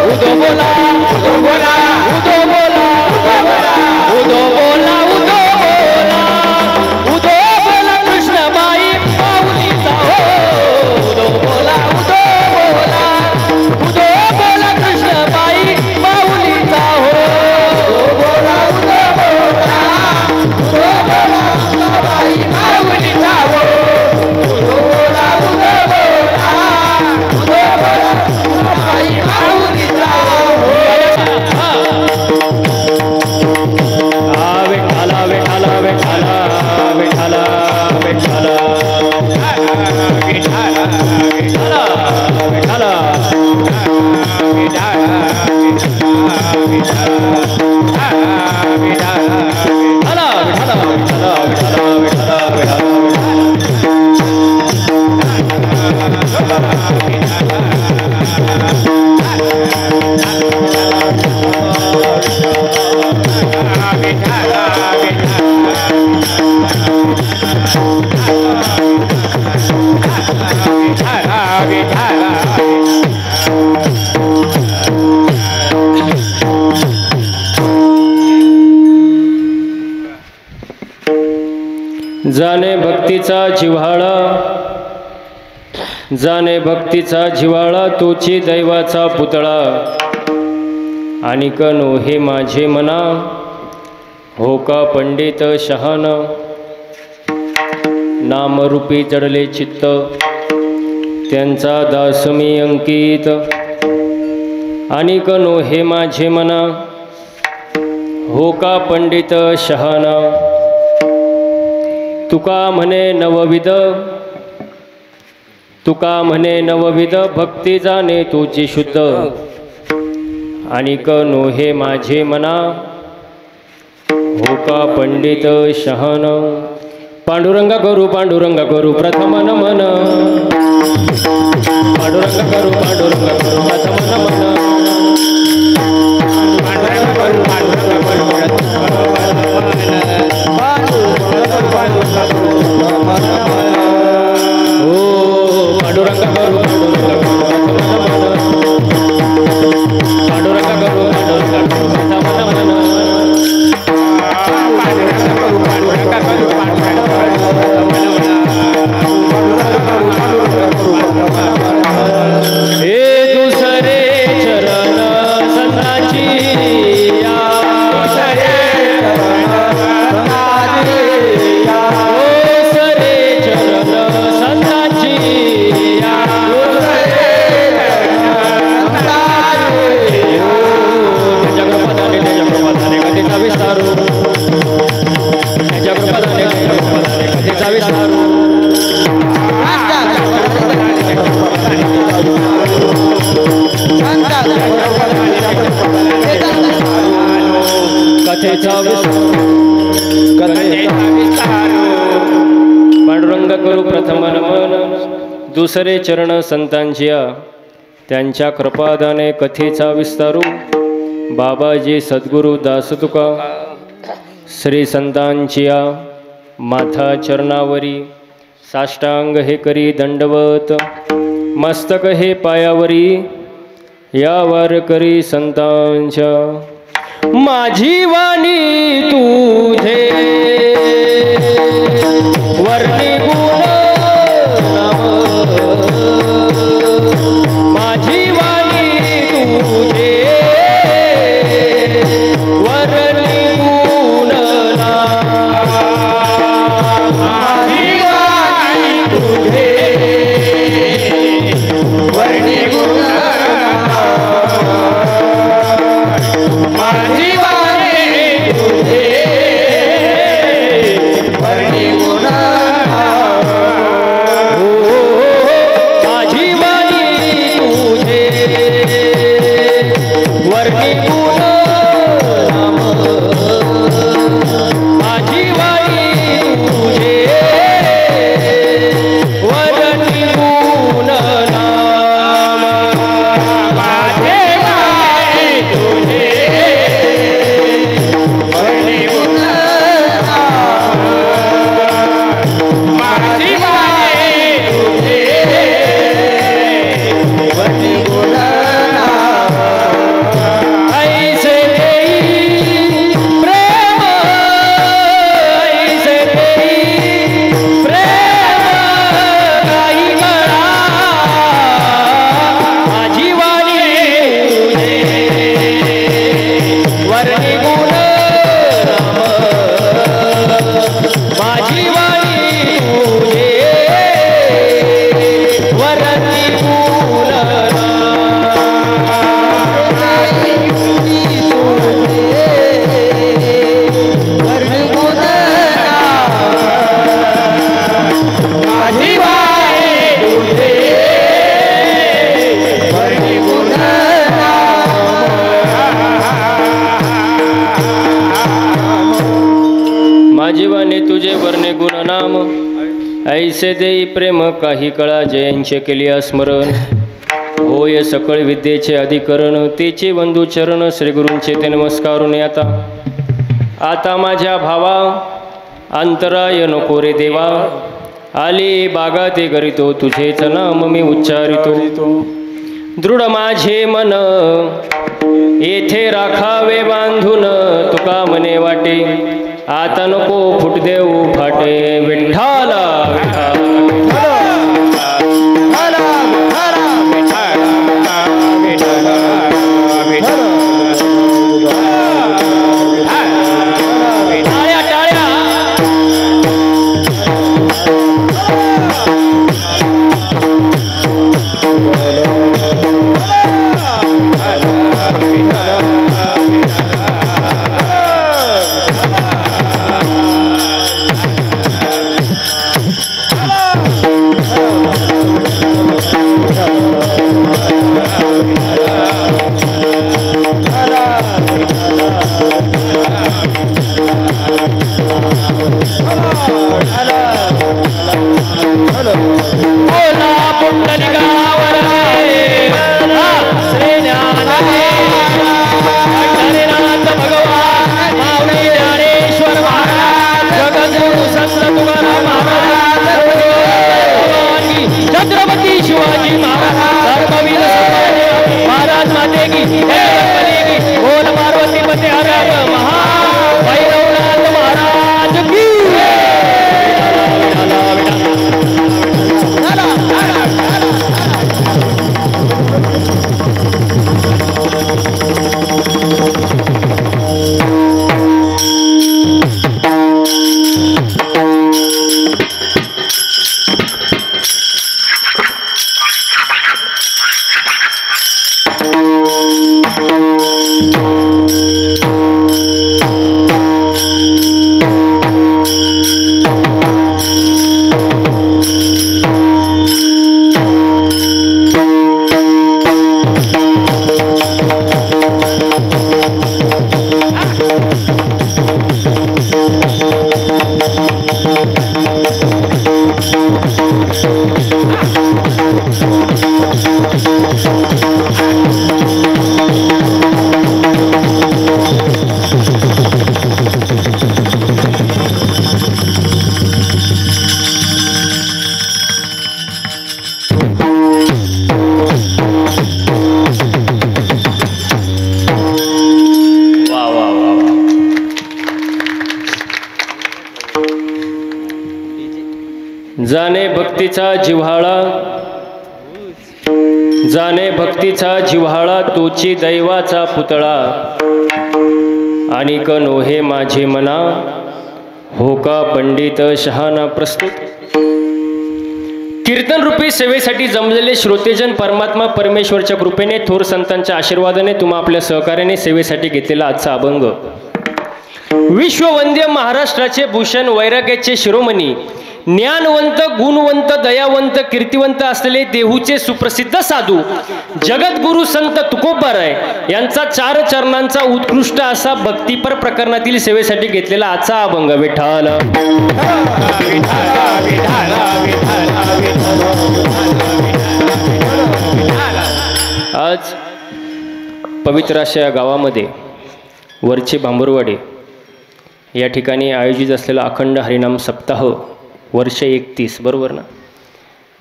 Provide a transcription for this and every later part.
उदो बोला उदो बोला उदो बोला उदो बोला उदो बोला उदो बोला कृष्णबाई माऊलीचा हो उदो बोला उदो बोला उदो बोला कृष्णबाई माऊलीचा हो उदो बोला उदो बोला उदो बोला कृष्णबाई माऊलीचा हो उदो बोला उदो बोला उदो बोला कृष्णबाई माऊलीचा हो विठ्ठला विठ्ठला विठ्ठला विठ्ठला विठ्ठला विठ्ठला विठ्ठला जाणे भक्तीचा जिव्हाळा जाणे भक्तीचा जिव्हाळा तोची दैवाचा पुतळा आणि कनो हे माझे मना हो का पंडित शहान नामरूपी जडले चित्त त्यांचा दास मी अंकित आणि कनो हे माझे मना हो का पंडित शहाना तुका म्हणे नवविध भक्ती जाणे तुझी शुद्ध आणि कनो हे माझे मना हो का पंडित शहान पांडुरंगा करू प्रथम नमन पांडुरंगा करू प्रथम नमन पांडुरंग करू प्रथम नमन दुसरे चरण संतांचिया त्यांच्या कृपादाने कथेचा विस्तारू बाबाजी सद्गुरु दास तुका श्री संतांचिया माथा चरणावरी साष्टांग हे करी दंडवत मस्तक हे पायावरी या वार करी संतांच्या माझी वाणी तुझे वर्णी गुण माझी वाणी तुझे वर्णी गुण माझी वाणी तुझे वर्णी गुण माझी वाणी तुझे जैसे देई प्रेम काही कळा जयांचे केले स्मरण होय सकळ विद्येचे अधिकरण तेचे बंधू चरण श्री गुरूंचे ते नमस्कारून आता माझ्या भावा अंतराय नको रे देवा आली बागा ते करीतो तुझेच नाम मी उच्चारितो दृढ माझे मन येथे राखावे बांधून तुका मने वाटे आता नको फुट देऊ फाटे विठ्ठला जाणे भक्तीचा जिव्हाळा तोची दैवाचा पुतळा आणि नोहे माझे मना हो का पंडित शहाणा प्रस्तुत कीर्तन रूपी सेवेसाठी जमलेले श्रोतेजन परमात्मा परमेश्वरच्या कृपेने थोर संतांच्या आशीर्वादाने तुम्हा आपल्या सहकार्याने सेवेसाठी घेतलेला आजचा अभंग विश्ववंद्य महाराष्ट्राचे भूषण वैराग्याचे शिरोमणी ज्ञानवंत गुणवंत दयावंत कीर्तिवंत असलेले देहूचे सुप्रसिद्ध साधू जगद्गुरु संत तुकोबाराय यांचा 4 चरणांचा उत्कृष्ट असा भक्तिपर प्रकरणातील सेवेसाठी घेतलेला आजचा अभंग विठ्ठल आज पवित्र अशा गावामध्ये वरचे भांबुरवाडे या ठिकाणी आयोजित असलेला अखंड हरिनाम सप्ताह वर्ष 31 बरोबर ना।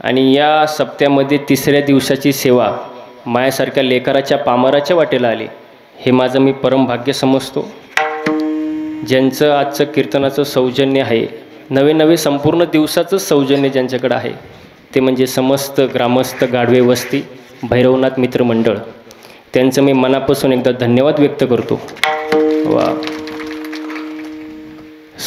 आणि या सप्त्यामध्ये 3ऱ्या दिवसाची सेवा मायासारख्या लेकराच्या पामराच्या वाटेला आली हे माझं मी परम भाग्य समजतो। ज्यांचं आजचं कीर्तनाचं सौजन्य आहे नवे संपूर्ण दिवसाचं सौजन्य ज्यांच्याकडे आहे ते म्हणजे समस्त ग्रामस्थ गाढवे वस्ती भैरवनाथ मित्रमंडळ त्यांचं मी मनापासून एकदा धन्यवाद व्यक्त करतो। वा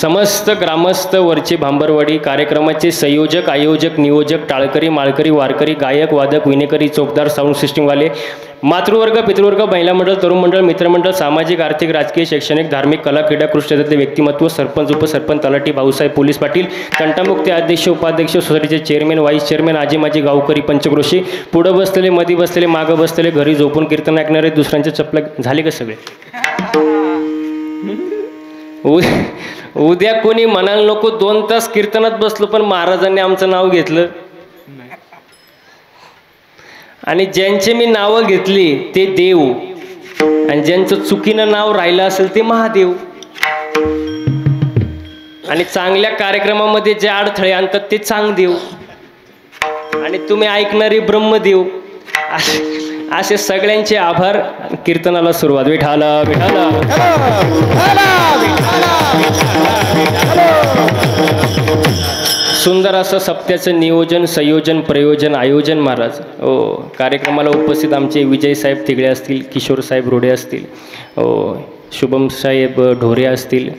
समस्त ग्रामस्थ वरचे भांबरवाडी कार्यक्रमाचे संयोजक आयोजक नियोजक टाळकरी माळकरी वारकरी गायक वादक विनेकरी चौकदार साऊंड सिस्टीमवाले मातृवर्ग पितृवर्ग महिला मंडळ तरुण मंडळ मित्रमंडळ सामाजिक आर्थिक राजकीय शैक्षणिक धार्मिक कला क्रीडा कृष्णातले व्यक्तिमत्व सरपंच उपसरपंच तलाठी भाऊसाहेब पोलीस पाटील तंटामुक्ती अध्यक्ष उपाध्यक्ष सोसायटीचे चेअरमॅन व्हाईस चेअरमॅन आजी माजी गावकरी पंचक्रोशी पुढे बसलेले मध्ये बसलेले मागं बसलेले घरी झोपून कीर्तन ऐकणारे दुसऱ्यांचे चपला झाले का सगळे उद्या कोणी म्हणायला नको 2 तास कीर्तनात बसलो पण महाराजांनी आमचं नाव घेतलं. आणि ज्यांचे मी नावं घेतली ते देव, आणि ज्यांचं चुकीनं नाव राहिलं असेल ते महादेव. आणि चांगल्या कार्यक्रमामध्ये जे अडथळे आणतात ते चांगदेव, आणि तुम्ही ऐकणारे ब्रह्मदेव. असे सगळ्यांचे आभार. कीर्तनाला सुरुवात. विठाला विठाला. सुंदर असं सप्त्याचं नियोजन, संयोजन, प्रयोजन, आयोजन महाराज. कार्यक्रमाला उपस्थित आमचे विजय साहेब तिगळे असतील, किशोर साहेब रोडे असतील, शुभम साहेब ढोरे असतील,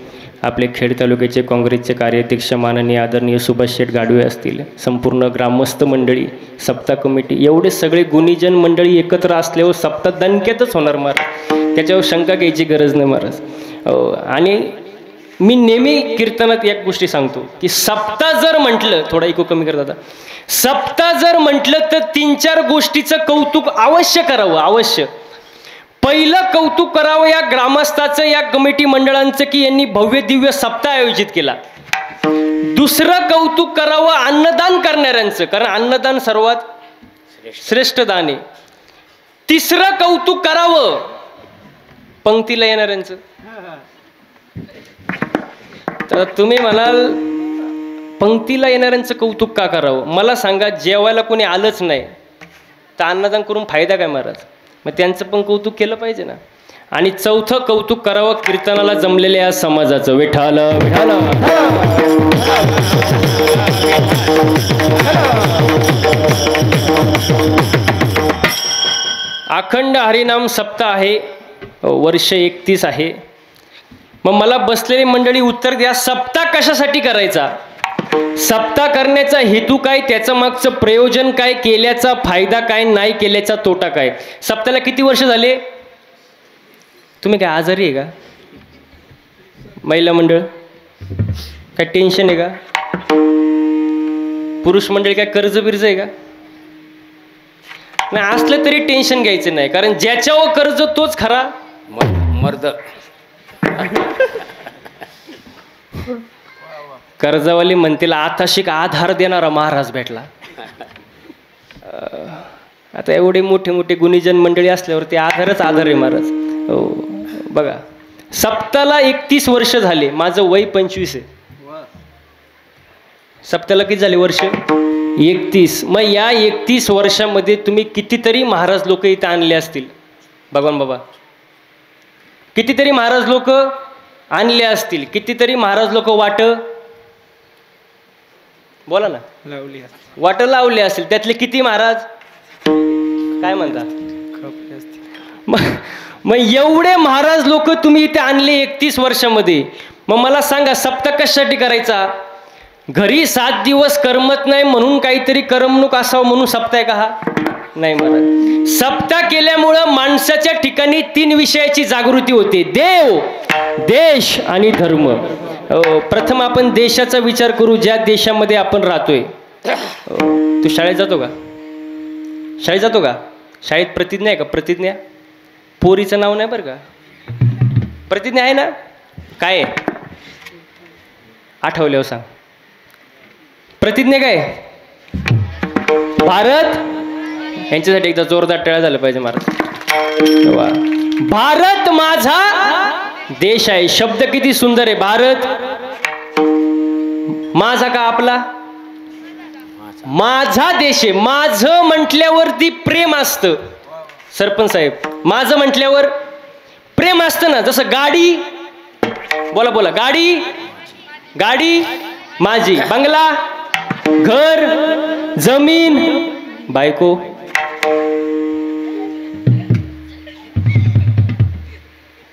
आपले खेड तालुक्याचे काँग्रेसचे कार्याध्यक्ष माननीय आदरणीय सुभाष शेठ गाडवे असतील, संपूर्ण ग्रामस्थ मंडळी, सप्ताह कमिटी, एवढे सगळे गुणीजन मंडळी एकत्र असल्यावर सप्ताह दणक्यातच होणार महाराज. त्याच्यावर शंका घ्यायची गरज नाही महाराज. आणि मी नेहमी कीर्तनात एक गोष्टी सांगतो की सप्ताह जर म्हटलं, थोडा इको कमी कर दादा, सप्ताह जर म्हटलं तर 3-4 गोष्टीचं कौतुक अवश्य करावं. अवश्य पहिलं कौतुक करावं या ग्रामस्थाचं, या कमिटी मंडळांचं की यांनी भव्य दिव्य सप्ताह आयोजित केला. दुसरं कौतुक करावं अन्नदान करणाऱ्यांचं, कारण अन्नदान सर्वात श्रेष्ठ दान आहे. तिसरं कौतुक करावं पंक्तीला येणाऱ्यांचं. तर तुम्ही म्हणाल पंक्तीला येणाऱ्यांचं कौतुक का करावं? मला सांगा, जेवायला कोणी आलंच नाही तर अन्नदान करून फायदा काय महाराज? मग त्यांचं पण कौतुक केलं पाहिजे ना. आणि चौथं कौतुक करावं कीर्तनाला जमलेल्या या समाजाचं. विठाल विठाल. अखंड हरिनाम सप्ताह आहे, वर्ष 31 आहे. मग मला बसलेली मंडळी उत्तर द्या, सप्ताह कशासाठी करायचा? सप्ताह करण्याचा हेतू काय? त्याचं मागचं प्रयोजन काय? केल्याचा फायदा काय? नाही केल्याचा तोटा काय? सप्ताहाला किती वर्ष झाले? तुम्ही काय आजारी आहे का? महिला मंडळ काय टेन्शन आहे का? पुरुष मंडळी काय कर्ज बिर्ज आहे का? नाही, असलं तरी टेन्शन घ्यायचं नाही, कारण ज्याच्यावर कर्ज तोच खरा मर्द. कर्जवाली म्हणतील आताशिक आधार देणारा महाराज भेटला. आता एवढे मोठे मोठे गुणीजन मंडळी असल्यावर ते आधारच आधार आहे महाराज. बघा, सप्ताहाला 31 वर्ष झाले. माझं वय 25 आहे. सप्ताहाला किती झाले वर्ष? 31. मग या 31 वर्षामध्ये तुम्ही कितीतरी महाराज लोक इथं आणले असतील. भगवान बाबा, कितीतरी महाराज लोक आणले असतील. कितीतरी महाराज लोक वाट बोला ना लावली, वाट लावली असतील. त्यातले किती महाराज काय म्हणतात? मग एवढे महाराज लोक तुम्ही इथे आणले 31 वर्षामध्ये. मग मला सांगा, सप्ताह कशासाठी करायचा? घरी 7 दिवस करमत नाही म्हणून काहीतरी करमणूक असावं म्हणून सप्ताह का हा? नाही महाराज. सप्ताह केल्यामुळं माणसाच्या ठिकाणी 3 विषयाची जागृती होते: देव, देश आणि धर्म. प्रथम आपण देशाचा विचार करू, ज्या देशामध्ये आपण राहतोय. तू शाळेत जातो का? शाळेत जातो का? शाळेत प्रतिज्ञा आहे का? प्रतिज्ञा पोरीचं नाव नाही बरं का. प्रतिज्ञा आहे ना? काय आठवल्यावर सांग. प्रतिज्ञा काय? भारत, यांच्यासाठी एकदा जोरदार टाळ्या झालं पाहिजे महाराज. भारत माझा देश आहे. शब्द किती सुंदर आहे. भारत माझा का आपला? माझा देश आहे. माझं म्हटल्यावरती प्रेम असतं. सरपंच साहेब, माझं म्हटल्यावर प्रेम असतं ना. जसं गाडी, बोला बोला, गाडी, गाडी माझी. बंगला, घर, जमीन, बायको.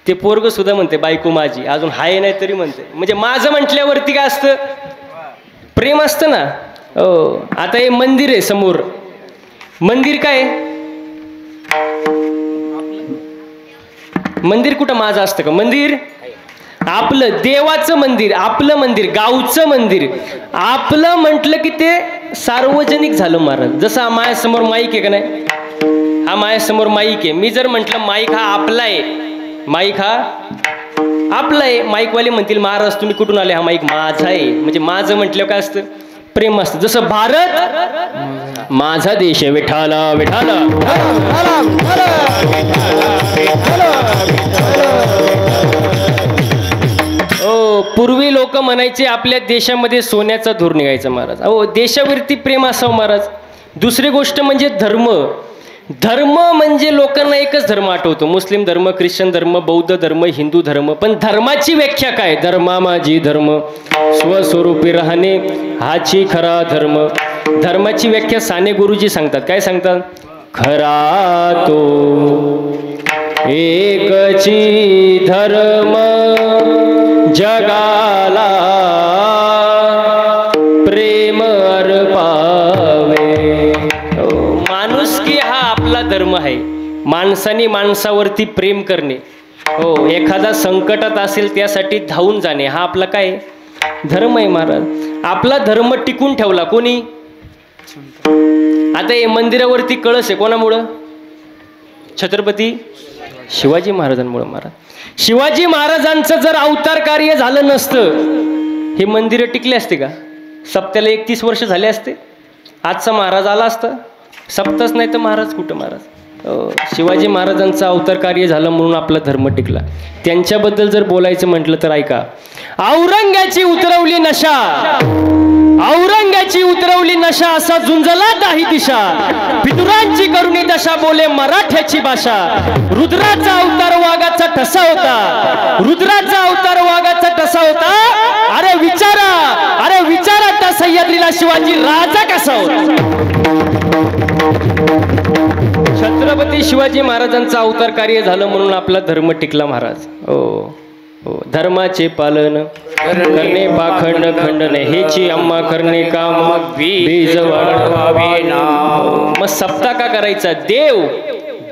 ते पोरग सुद्धा म्हणते बायको माझी, अजून हाय नाही तरी म्हणते. म्हणजे माझं म्हटल्यावरती काय असतं? प्रेम असतं ना. आता हे मंदिर आहे समोर. मंदिर काय? मंदिर कुठं माझं असतं का? मंदिर आपलं, देवाचं मंदिर, आपलं मंदिर, गावचं मंदिर. आपलं म्हटलं की ते सार्वजनिक झालं महाराज. जसं हा माझ्यासमोर माईक आहे का नाही? हा माझ्यासमोर माईक आहे. मी जर म्हटलं माईक हा आपला आहे, माईक हा आपलं आहे. माईकवाले म्हणतील महाराज तुम्ही कुठून आले, हा माईक माझा आहे. म्हणजे माझं म्हटलं काय असतं, प्रेम असतं. जसं भारत माझा देश आहे. विठाला विठाला. ओ पूर्वी लोक म्हणायचे आपल्या देशामध्ये सोन्याचा धूर निघायचा महाराज. अहो देशावरती प्रेम असावं महाराज. दुसरी गोष्ट म्हणजे धर्म. धर्म म्हणजे लोकांना एकच धर्म आठवतो, मुस्लिम धर्म, ख्रिश्चन धर्म, बौद्ध धर्म, हिंदू धर्म. पण धर्माची व्याख्या काय? धर्मा माझी धर्म स्वस्वरूपी राहणे हाची खरा धर्म. धर्माची व्याख्या साने गुरुजी सांगतात. काय सांगतात? खरा तो एकची धर्म जगाला प्रेम अर्पावे. माणुसकी हा आपला धर्म आहे. माणसाने माणसावरती प्रेम करणे, हो एखादा संकटात असेल त्यासाठी धावून जाणे, हा आपला काय धर्म आहे महाराज. आपला धर्म टिकून ठेवला कोणी? आता हे मंदिरावरती कळस आहे कोणामुळं? छत्रपती शिवाजी महाराजांमुळं महाराज. शिवाजी महाराजांचं जर अवतार कार्य झालं नसतं हे मंदिरं टिकले असते का? सप्त्याला 31 वर्ष झाले असते. आजचा महाराज आला असता? सप्ताच नाही तर महाराज कुठं महाराज. शिवाजी महाराजांचं अवतार कार्य झालं म्हणून आपला धर्म टिकला. त्यांच्याबद्दल जर बोलायचं म्हटलं तर ऐका. औरंगाची उतरवली नशा, औरंगाची उतरवली नशा, असा झुंजला दाही दिशा, फितुरांची करुणी दशा बोले मराठ्याची भाषा. रुद्राचा अवतार वाघाचा ठसा होता, रुद्राचा अवतार वाघाचा ठसा होता. अरे विचारा, अरे विचारा त्या सह्याद्रीला शिवाजी राजा कसा होता. छत्रपती शिवाजी महाराजांचं अवतार कार्य झालं म्हणून आपला धर्म टिकला महाराज. हो धर्माचे पालन करणे पाखंड खंडने हेची अम्मा करणे काम बीज वाढवावे ना. मग सप्ताह का करायचा? देव,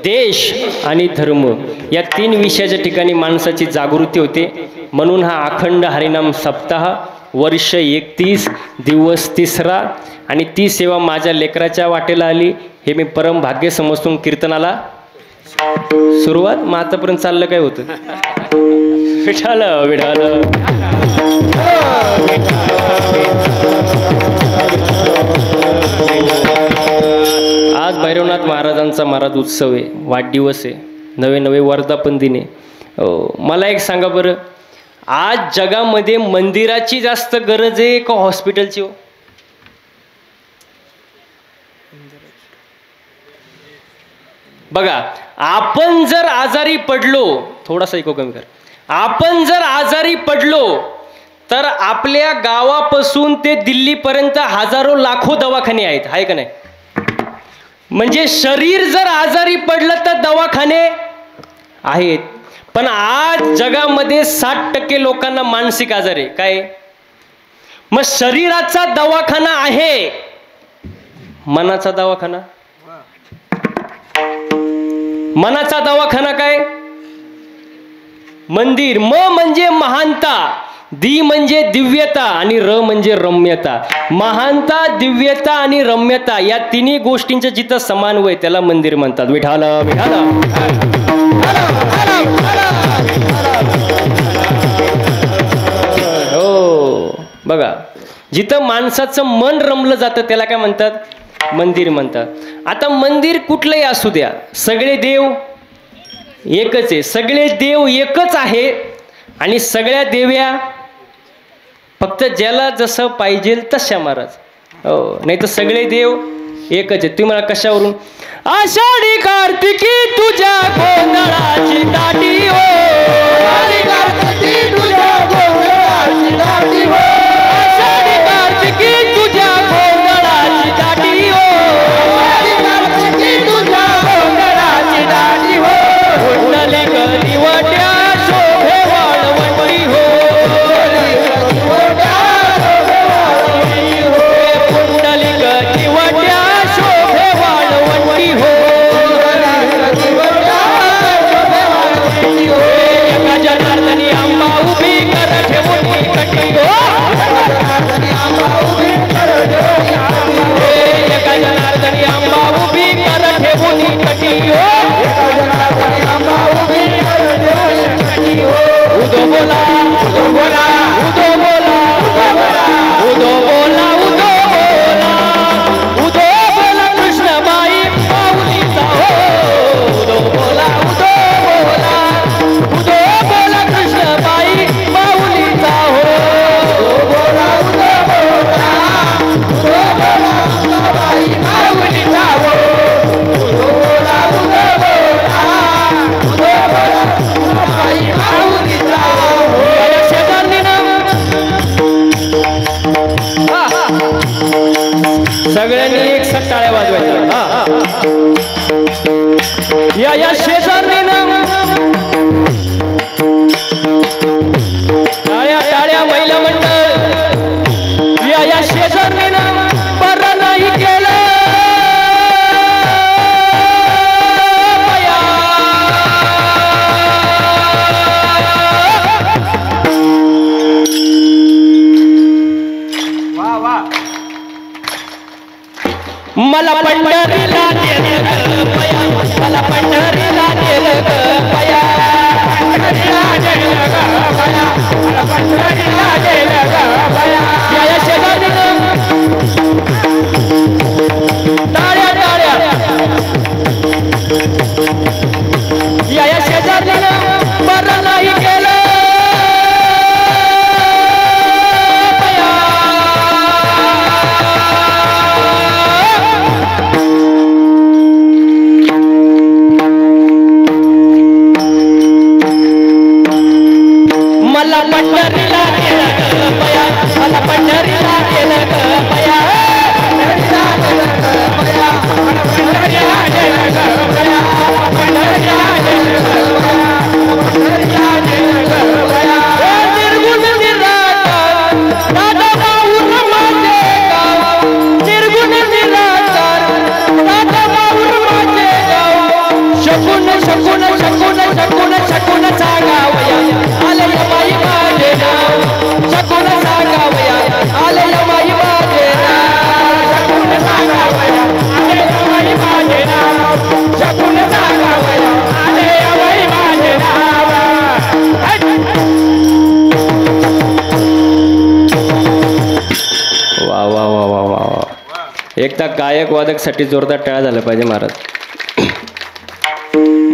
देश आणि धर्म या 3 विषयाच्या ठिकाणी माणसाची जागृती होते. म्हणून हा अखंड हरिनाम सप्ताह वर्ष 31 दिवस 3रा आणि ती सेवा माझ्या लेकराच्या वाटेला आली हे मी परम भाग्य समजून कीर्तनाला सुरुवात. मग आतापर्यंत चाललं काय होतं? विठाल विठाल. आज भैरवनाथ महाराजांचा महाराज उत्सव आहे, वाढदिवस आहे, नवे नवे वर्धापन दिन आहे. मला एक सांगा बरं, आज जगामध्ये मंदिराची जास्त गरज आहे का हॉस्पिटलची? हो बघा, आपण जर आजारी पडलो, थोडासा इको कमी कर, आपण जर आजारी पडलो तर आपल्या गावापासून ते दिल्लीपर्यंत हजारो लाखो दवाखाने आहेत, आहे का नाही? म्हणजे शरीर जर आजारी पडलं तर दवाखाने आहेत. पण आज जगामध्ये 60% लोकांना मानसिक आजार आहे. काय? मग शरीराचा दवाखाना आहे, मनाचा दवाखाना? मनाचा दवाखाना काय? मंदिर. म म्हणजे महानता, दी म्हणजे दिव्यता आणि र म्हणजे रम्यता. महानता, दिव्यता आणि रम्यता या 3 गोष्टींचं जिथं समन्वय त्याला मंदिर म्हणतात. विठाला विठाला. हो बघा, जिथं माणसाचं मन रमलं जातं त्याला काय म्हणतात? मंदिर म्हणतात. आता मंदिर कुठलंही असू द्या, सगळे देव एकच आहे, सगळे देव एकच आहे आणि सगळ्या देव्या फक्त ज्याला जसं पाहिजे तशा महाराज. हो, नाही तर सगळे देव एकच आहे. तुम्हाला कशावरून? आषाढी कार्तिकी तुझ्या गोंधळाची दाटी हो, आषाढी कार्तिकी तुझ्या गोंधळाची दाटी हो, आषाढी कार्तिकी तुझ्या गोंधळाची दाटी हो, आषाढी कार्तिकी तुझ्या गोंधळाची दाटी हो. कुंडली गली वाट्या शोभे वाळवंटी हो, कुंडली गली वाट्या शोभे वाळवंटी हो. एका जनार्दनी आंबा उभी कर ठेवून कटी हो, एका जनार्दनी आंबा उभी कर ठेवून कटी हो. उदो मला पंढरीला नेलं ग बया, मला पंढरीला नेलं ग बया, पंढरीला नेलं ग बया, मला पंढरीला नेलं ग बया. या शेजारीनं टाळ्या टाळ्या, या शेजारीनं बरं नाही केलं मला पंढरीला नेलं ग बया, मला पंढरीला नेलं ग बया, पंढरीला नेलं ग बया, मला पंढरीला नेलं ग बया, पंढरीला नेलं ग बया, पंढरीला नेलं ग बया. निर्गुण निराकार दादा माऊर माझे गाव, निर्गुण निराकार दादा माऊर माझे गाव, शकून शकून शकून शकून शकून सांगावया आले बाई माझे नाव, शकून सांगावया आले बाई माझे नाव, शकून सांगावया आले बाई माझे नाव, शकून सांगावया आले बाई माझे नाव. वा वा वा वा वा वा, एकदा गायक वादकसाठी जोरदार टाळ्या झालं पाहिजे महाराज.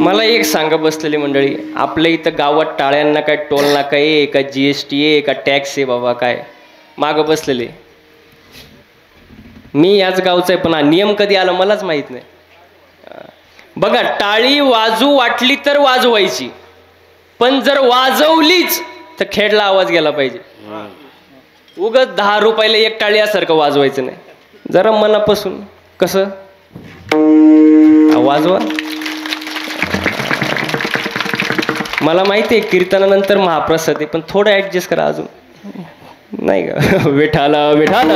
मला एक सांगा बसलेली मंडळी, आपल्या इथं गावात टाळ्यांना काय टोल नाका आहे का GST आहे का टॅक्स आहे बाबा, काय मागं बसलेले. मी याच गावचा आहे पण हा नियम कधी आला मलाच माहीत नाही. बघा, टाळी वाजू वाटली तर वाजवायची, पण जर वाजवलीच तर खेडला आवाज गेला पाहिजे. उगाच 10 रुपयाला एक टाळी यासारखं वाजवायचं नाही, जरा मनापासून कसं वाजवा. मला माहिती आहे कीर्तनानंतर महाप्रसाद आहे, पण थोडं ॲडजस्ट करा अजून, नाही का. विठाला विठाला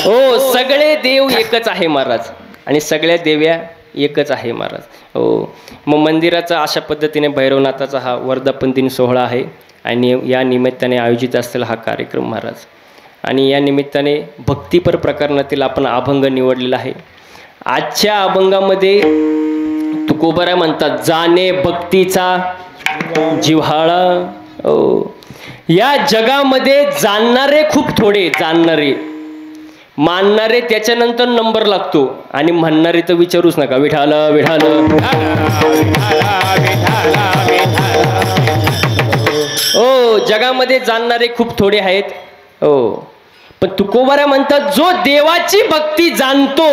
हो, सगळे देव एकच आहे महाराज, आणि सगळ्या देव्या एकच आहे महाराज. हो, मग मंदिराचा अशा पद्धतीने भैरवनाथाचा हा वर्धापन दिन सोहळा आहे, आणि या निमित्ताने आयोजित असलेला हा कार्यक्रम महाराज. आणि या निमित्ताने भक्तिपर प्रकरणातील आपण अभंग निवडलेला आहे. आजच्या अभंगामध्ये तुकोबरा म्हणतात, जाणे भक्तीचा जिव्हाळा. या जगामध्ये जाणणारे खूप थोडे, जाणणारे मानणारे त्याच्यानंतर नंबर लागतो, आणि म्हणणारे तर विचारूच नका. विठाल विठाल. हो, जगामध्ये जाणणारे खूप थोडे आहेत. हो, पण तुकोबरा म्हणतात, जो देवाची भक्ती जाणतो,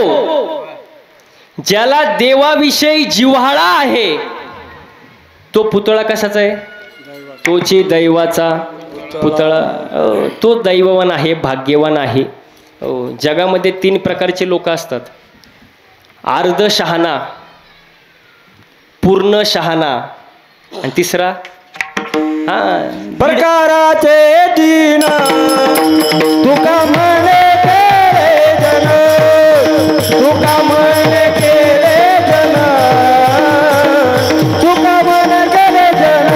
ज्याला देवाविषयी जिव्हाळा आहे, तो पुतळा कशाचा आहे? तोची दैवाचा पुतळा. तो दैववान आहे, भाग्यवान आहे. जगामध्ये 3 प्रकारचे लोक असतात, अर्ध शहाणा, पूर्ण शहाणा, आणि तिसरा प्रकाराचे 3 तुका म्हणे केले जन, तुका म्हणे केले जन, तुका म्हणे केले जन.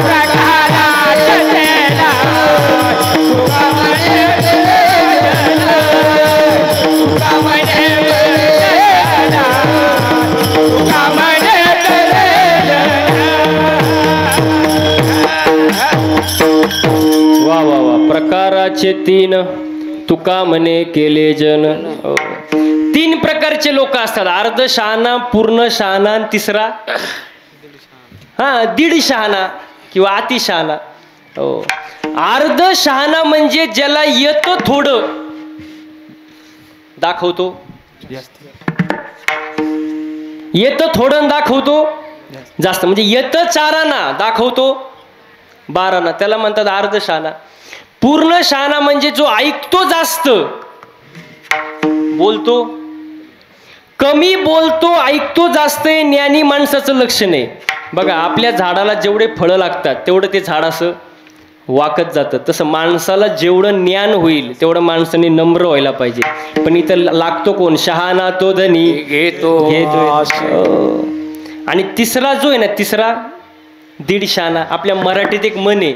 प्रकाराचे 3 तुका म्हणे केले जन, तुका म्हणे केले जन, तुका म्हणे केले जन. वा वा वा. प्रकाराचे 3 तुका म्हणे केले जन. 3 प्रकारचे लोक असतात, अर्ध शहाणा, पूर्ण शहाणा, आणि तिसरा दीड शहाणा किंवा अति शहाणा. अर्ध शहाणा म्हणजे ज्याला येतं थोडं दाखवतो, येतं थोडं दाखवतो जास्त, म्हणजे येतं 4 आना दाखवतो 12 आना, त्याला म्हणतात अर्ध शहाणा. पूर्ण शहाणा म्हणजे जो ऐकतो जास्त, बोलतो कमी, बोलतो ऐकतो जास्त, आहे ज्ञानी माणसाचं लक्षण आहे. बघा, आपल्या झाडाला जेवढे फळं लागतात तेवढं ते झाड असं वाकत जातं, तसं माणसाला जेवढं ज्ञान होईल तेवढं माणसाने नम्र व्हायला पाहिजे. पण इथं लागतो कोण? शहाणा तो धनी घेतो. आणि तिसरा जो आहे ना, तिसरा दीड शहाणा. आपल्या मराठीत एक म्हण आहे,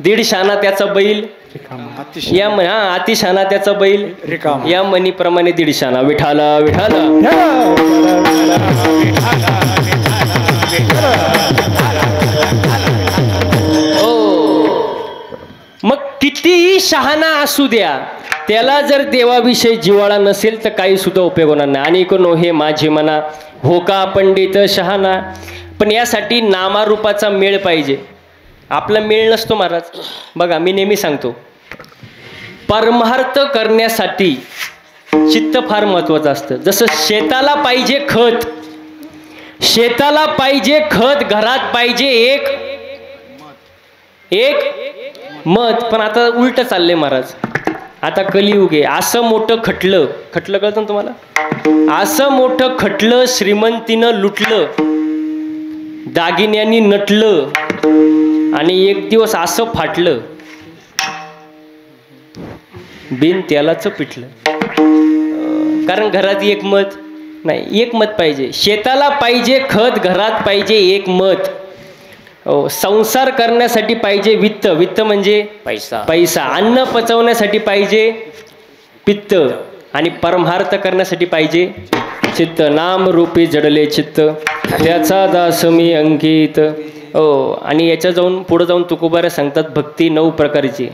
दीड शाना त्याचा बैल या अति शाना त्याचा बैल या म्हणीप्रमाणे दीड शाना विठाला विठाला मग कितीही शहाणा असू द्या, त्याला जर देवाविषयी जिव्हाळा नसेल तर काही सुद्धा उपयोग होणार नाही. आणि कोण हे माझे म्हणा हो का पंडित शहाणा, पण यासाठी नामारूपाचा मेळ पाहिजे. आपला मेळ नसतो महाराज. बघा मी नेहमी सांगतो, परमार्थ करण्यासाठी चित्त फार महत्वाचं असतं. जसं शेताला पाहिजे खत, शेताला पाहिजे खत, घरात पाहिजे एक मत. पण आता उलट चाललंय महाराज. आता कलियुग आहे. असं मोठं खटलं कळतं ना तुम्हाला, असं मोठं खटलं श्रीमंतीनं लुटलं, दागिन्यांनी नटलं आणि एक दिवस असं फाटलं, बिन त्यालाच पिटलं. कारण घरात एक मत नाही, एक मत पाहिजे. शेताला पाहिजे खत, घरात पाहिजे एक मत. संसार करण्यासाठी पाहिजे वित्त, वित्त म्हणजे पैसा. अन्न पचवण्यासाठी पाहिजे पित्त आणि परमार्थ करण्यासाठी पाहिजे चित्त. नाम रूपी जडले चित्त, त्याचा दास मी अंकित. आणि याच्या पुढे जाऊन तुकोबारा सांगतात भक्ती 9 प्रकारची.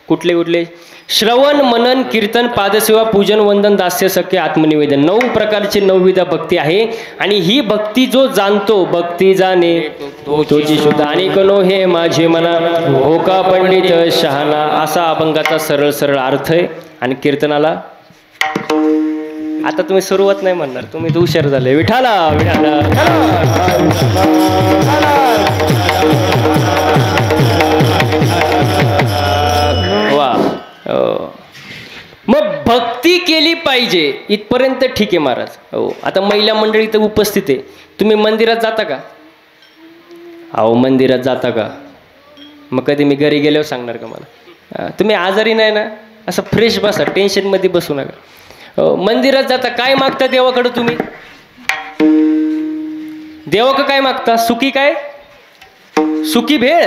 कुठले? श्रवण मनन कीर्तन पादसेवा पूजन वंदन दास्य सख्य आत्मनिवेदन. 9 प्रकारची 9विधा भक्ती आहे. आणि ही भक्ती जो जाणतो भक्ती जाणे तोची शुद्ध. आणि कनो हे माझे मना हो का पंडित शहाणा, असा अभंगाचा सरळ सरळ अर्थ आहे. आणि कीर्तनाला आता तुम्ही सुरुवात नाही म्हणणार, तुम्ही हुशार झाले. विठाला विठाला वा. मग भक्ती केली पाहिजे इथपर्यंत ठीक आहे महाराज. आता महिला मंडळी तर उपस्थित आहे. तुम्ही मंदिरात जाता का? मंदिरात जाता का? मग कधी मी घरी गेल्यावर सांगणार का मला? तुम्ही आजारी नाही ना, असं फ्रेश बसा, टेन्शनमध्ये बसू नका. मंदिरात जाता, काय मागता देवाकडं तुम्ही? देवाकडं काय मागता? सुखी काय? सुखी भेळ?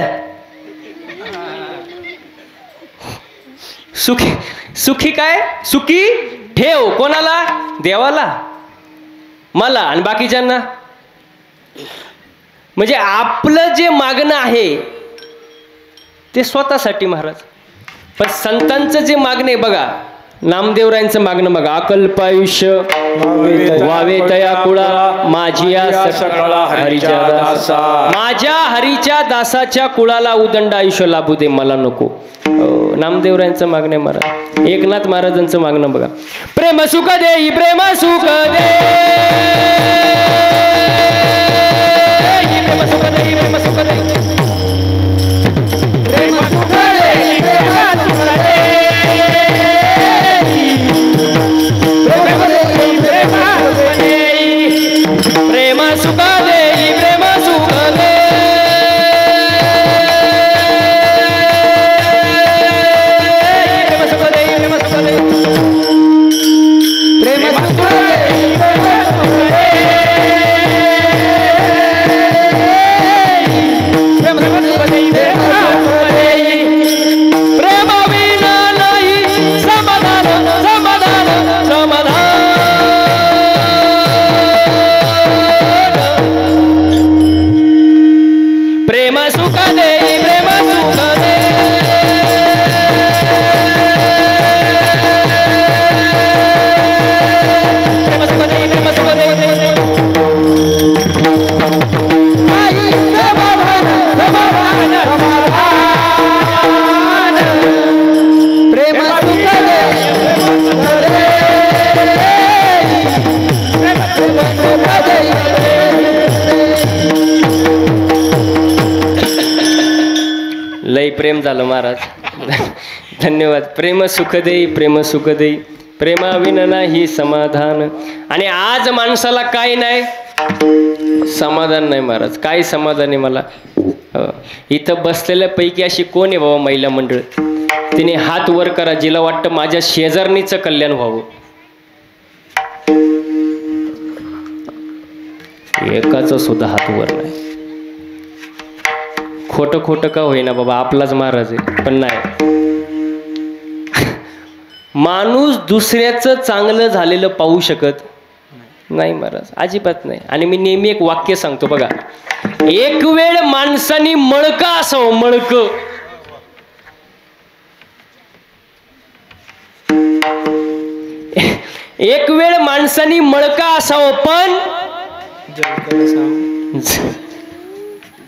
सुखी काय? सुखी ठेव. कोणाला? देवाला, मला आणि बाकीच्यांना. म्हणजे आपलं जे मागणं आहे ते स्वतःसाठी महाराज. पण संतांचं जे मागणं आहे बघा, नामदेवरायांचं मागणं बघा, अकल्पायुष्य वावे तया कुळा माझिया हरीच्या दासा, माझ्या हरीच्या दासाच्या कुळाला उदंड आयुष्य लाभू दे मला नको. नामदेवरायांचं मागणं महाराज. एकनाथ महाराजांचं मागणं बघा, प्रेम सुख देई प्रेम सुख दे, प्रेम सुख देई प्रेम सुख दे, प्रेम सुख देई प्रेम सुख दे, प्रेम सुख देई प्रेम सुख दे, लई प्रेम झालं महाराज. धन्यवाद. प्रेम सुख देई प्रेम सुख देई, प्रेमाविन नाही समाधान. आणि आज माणसाला काय नाही, समाधान नाही महाराज. काय समाधान आहे मला? इथं बसलेल्या पैकी अशी कोण आहे बाबा महिला मंडळ, तिने हात वर करा जिला वाटतं माझ्या शेजारणीचं कल्याण व्हावं. एकाचा सुद्धा हात वर नाही. खोटं खोटं का होईना बाबा, आपलाच महाराज आहे. पण नाही, माणूस दुसऱ्याचं चांगलं झालेलं पाहू शकत नाही महाराज, अजिबात नाही. आणि मी नेहमी एक वाक्य सांगतो बघा, एक वेळ माणसानी मळका असावं, मळकं. एक वेळ माणसानी मळका असावं, पण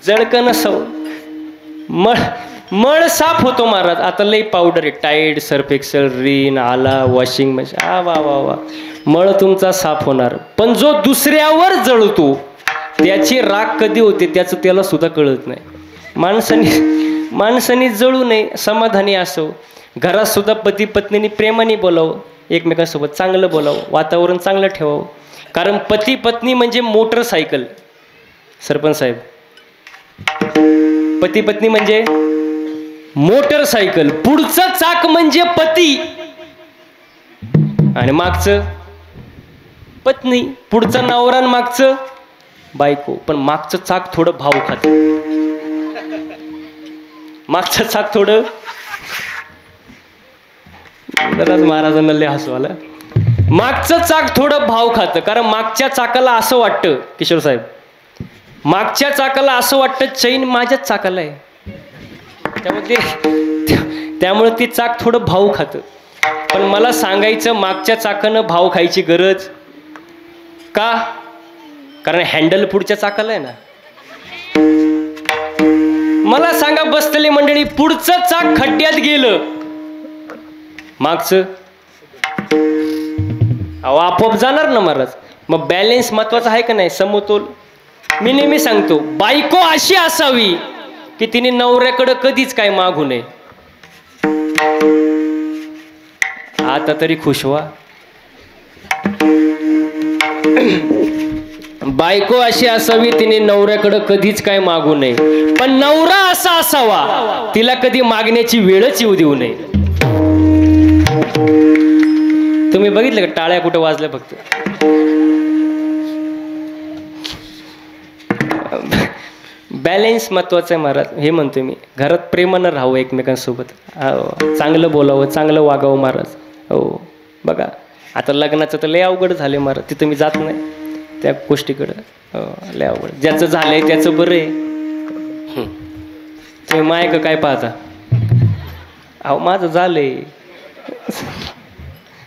जळकं नसावं. मळ साफ होतो महाराज. आता लई पावडर आहे, टाईड, सर्फ एक्सेल, रिन, आला, वॉशिंग मशीन, वा वा वा, मळ तुमचा साफ होणार. पण जो दुसऱ्यावर जळतो त्याची राग कधी होते त्याचं त्याला सुद्धा कळत नाही. माणसाने जळू नये, समाधानी असावं. घरात सुद्धा पती पत्नीने प्रेमाने बोलावं, एकमेकांसोबत चांगलं बोलावं, वातावरण चांगलं ठेवावं. कारण पती पत्नी म्हणजे मोटरसायकल. सरपंच साहेब, पती पत्नी म्हणजे मोटरसायकल. पुढचं चाक म्हणजे पती आणि मागचं पत्नी. पुढचं नवरा आणि मागचं बायको. पण मागचं चाक थोडं भाव खात, मागचं चाक थोडं. जराच महाराजांना लय हसू आलं. मागचं चाक थोडं भाव खातं. कारण मागच्या चाकाला असं वाटतं, किशोर साहेब, मागच्या चाकाला असं वाटतं चैन माझ्याच चाकाला आहे. त्यामुळे ते चाक थोडं भाव खातं. पण मला सांगायचं, मागच्या चाकानं भाव खायची गरज का? कारण हँडल पुढच्या चाकाला आहे ना. मला सांगा बसलेली मंडळी, पुढचं चाक खड्ड्यात गेलं, मागचं आपोआप जाणार ना महाराज. मग बॅलेन्स महत्वाचा आहे का नाही, समतोल. मी नेहमी सांगतो, बायको अशी असावी की तिने नवऱ्याकडे कधीच काय मागू नये. आता तरी खुश व्हा. बायको अशी असावी तिने नवऱ्याकडे कधीच काय मागू नये. पण नवरा असा असावा तिला कधी मागण्याची वेळच येऊ देऊ नये. तुम्ही बघितलं का टाळ्या कुठं वाजल्या फक्त. बॅलेन्स महत्वाचं आहे महाराज. हे म्हणतोय मी, घरात प्रेमानं राहावं, एकमेकांसोबत चांगलं बोलावं, चांगलं वागावं महाराज. हो बघा, आता लग्नाचं तर लय अवघड झाले महाराज. तिथं मी जात नाही त्या गोष्टीकडं. हो लय अवघड. ज्याचं झालंय त्याचं बरं आहे. तुम्ही माय का काय पाहता? अहो माझं झालंय.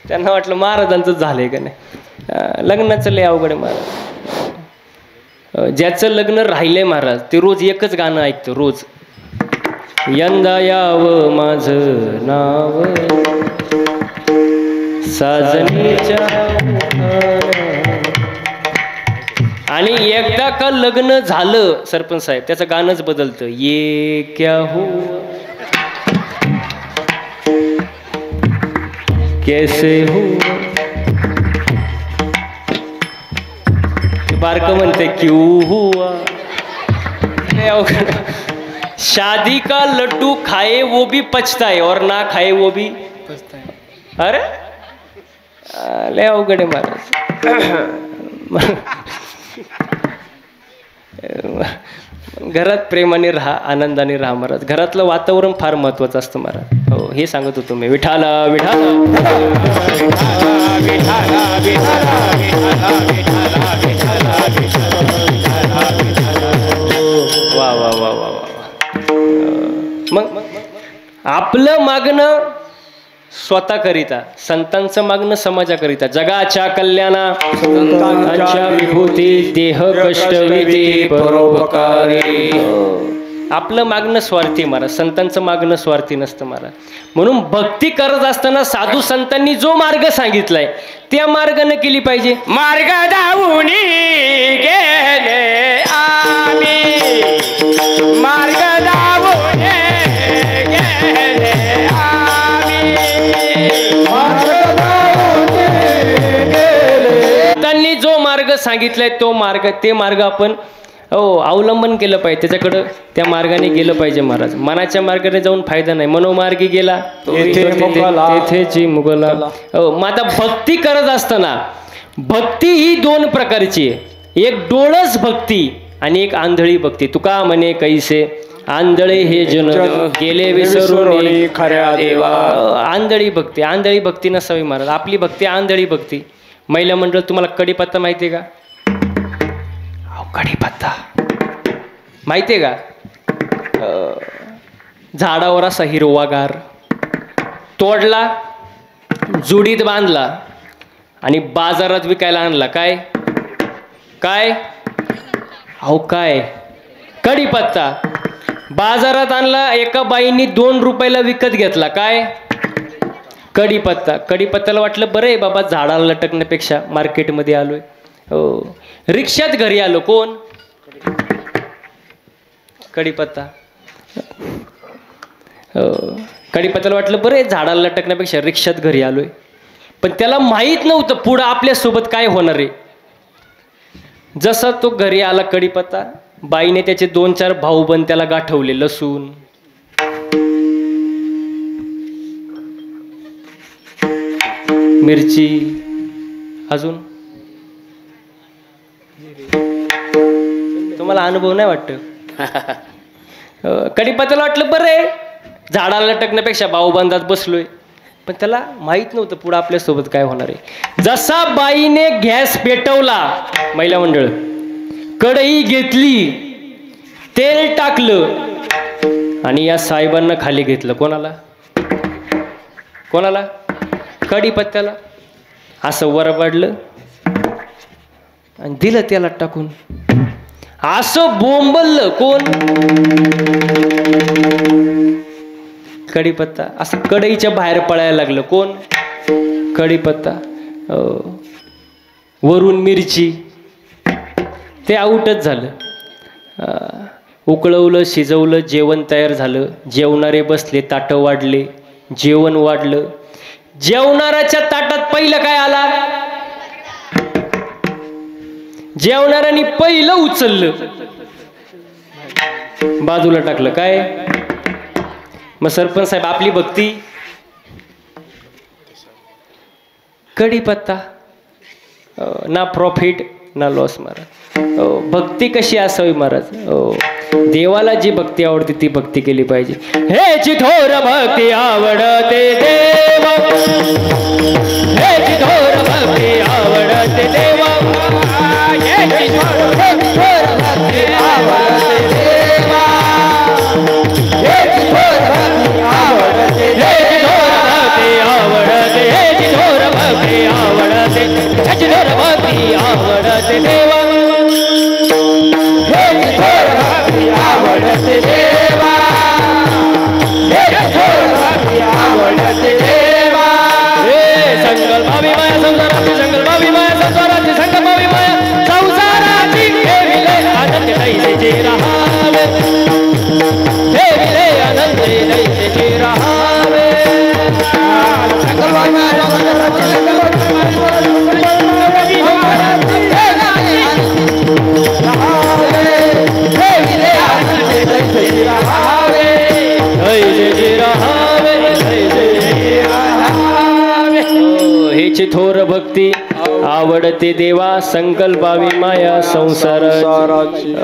त्यांना वाटलं महाराजांचं झालंय का नाही. लग्नाचं लय अवघड आहे महाराज. ज्याचं लग्न राहिलंय महाराज ते रोज एकच गाणं ऐकतं रोज. यंदा यावं माझं नाव साजनीच्या. आणि एकदा का लग्न झालं सरपंच साहेब, त्याचं गाणंच बदलतं. ये क्या हो कैसे हो. बारक म्हणते क्यों हुआ. शादी का लड्डू खाए वो भी पछताए और ना खाए वो भी पछताए. अरे लय अवघड आहे महाराज. घरात प्रेमाने राहा, आनंदाने राहा महाराज. घरातलं वातावरण फार महत्वाचं असतं महाराज. हो हे सांगत होतो मी. विठाला विठाला वा वा वा वा वा. मग आपलं मागणं स्वतःकरिता, संतांचं मागणं समाजाकरिता. जगाच्या कल्याणा संतांच्या विभूती देह कष्टविधी परोपकारी. आपलं मागणं स्वार्थी महाराज, संतांचं मागणं स्वार्थी नसतं महाराज. म्हणून भक्ती करत असताना साधू संतांनी जो मार्ग सांगितलाय त्या मार्गाने केली पाहिजे. मार्ग दावुनी गेले आम्ही, मार्ग दावुनी गेले आम्ही, मार्ग दावुनी गेले. त्यांनी जो मार्ग सांगितलाय तो मार्ग, ते मार्ग आपण हो अवलंबन केलं पाहिजे. त्याच्याकडं त्या मार्गाने गेलं पाहिजे महाराज. मनाच्या मार्गाने जाऊन फायदा नाही. मनोमार्गी गेला तेथेची मुगला. हो मग आता भक्ती करत असताना भक्ती ही दोन प्रकारची आहे. एक डोळस भक्ती आणि एक आंधळी भक्ती. तुका म्हणे कैसे आंधळे हे जन गेले विसरून खऱ्या देवा. आंधळी भक्ती, आंधळी भक्ती नसावी महाराज. आपली भक्ती आंधळी भक्ती. महिला मंडळ तुम्हाला कढीपत्ता माहिती आहे का? कढीपत्ता माहिती आहे का? झाडावर असा हिरवागार तोडला, जुडीत बांधला आणि बाजारात विकायला आणला. काय काय अहो काय कढीपत्ता बाजारात आणला, एका बाईंनी 2 रुपयाला विकत घेतला. काय कढीपत्ता. कढीपत्त्याला वाटलं बरं आहे बाबा, झाडाला लटकण्यापेक्षा मार्केटमध्ये आलोय. हो, रिक्षात घरी आलो. कोण? कढीपत्ता. कढीपत्त्याला वाटलं बरं आहे, झाडाला लटकण्यापेक्षा रिक्षात घरी आलोय. पण त्याला माहीत नव्हतं पुढं आपल्यासोबत काय होणार आहे. जसा तो घरी आला कढीपत्ता, बाईने त्याचे 2-4 भाऊ बंद त्याला गाठवले. लसूण, मिरची, अजून तुम्हाला अनुभव नाही वाटत? कढीपत्त्याला वाटलं बरं आहे, झाडाला लटकण्यापेक्षा भाऊबंदात बसलोय. पण त्याला माहित नव्हतं पुढं आपल्यासोबत काय होणार आहे. जसा बाईने गॅस पेटवला, महिला मंडळ कढई घेतली, तेल टाकलं आणि या साहेबांना खाली घेतलं. कोणाला? कोणाला? कढीपत्त्याला. असं वरबाडलं आणि दिलं त्याला टाकून. असं बोंबललं. कोण? कढीपत्ता. असं कढईच्या बाहेर पळायला लागलं. कोण? कढीपत्ता. वरून मिरची. ते आऊटच झालं. उकळवलं, शिजवलं, जेवण तयार झालं. जेवणारे बसले, ताटं वाढले, जेवण वाढलं. जेवणाऱ्याच्या ताटात पहिलं काय आला? जेवणाऱ्यांनी पहिलं उचललं, बाजूला टाकलं. काय? मग सरपंच साहेब आपली भक्ती कढीपत्ता. ना प्रॉफिट ना लॉस महाराज. भक्ती कशी असावी महाराज? देवाला जी भक्ती आवडते ती भक्ती केली पाहिजे. हे चिथोर भक्ती आवडते देवा, हे चिथोर भक्ती आवडते देवा, हे चिथोर भक्ती आवडते देवा, हे चिथोर भक्ती आवडते, हे चिथोर भक्ती आवडते, हे चिथोर भक्ती आवडते, हे चिथोर भक्ती आवडते देवा, हे चिथोर भक्ती आवडते देवा, हे चिथोर भक्ती आवडते देवा. हे संकल्पावी माया संसाराची, संकल्पावी माया संसाराची, संकल्पावी माया संसाराची. हे विले आनंद दैसे रहावे, हे विले आनंद दैसे रहावे. संकल्पावी माया संसाराची, संकल्पावी हेची थोर भक्ती आवडते देवा, संकल्पावी माया संसाराची.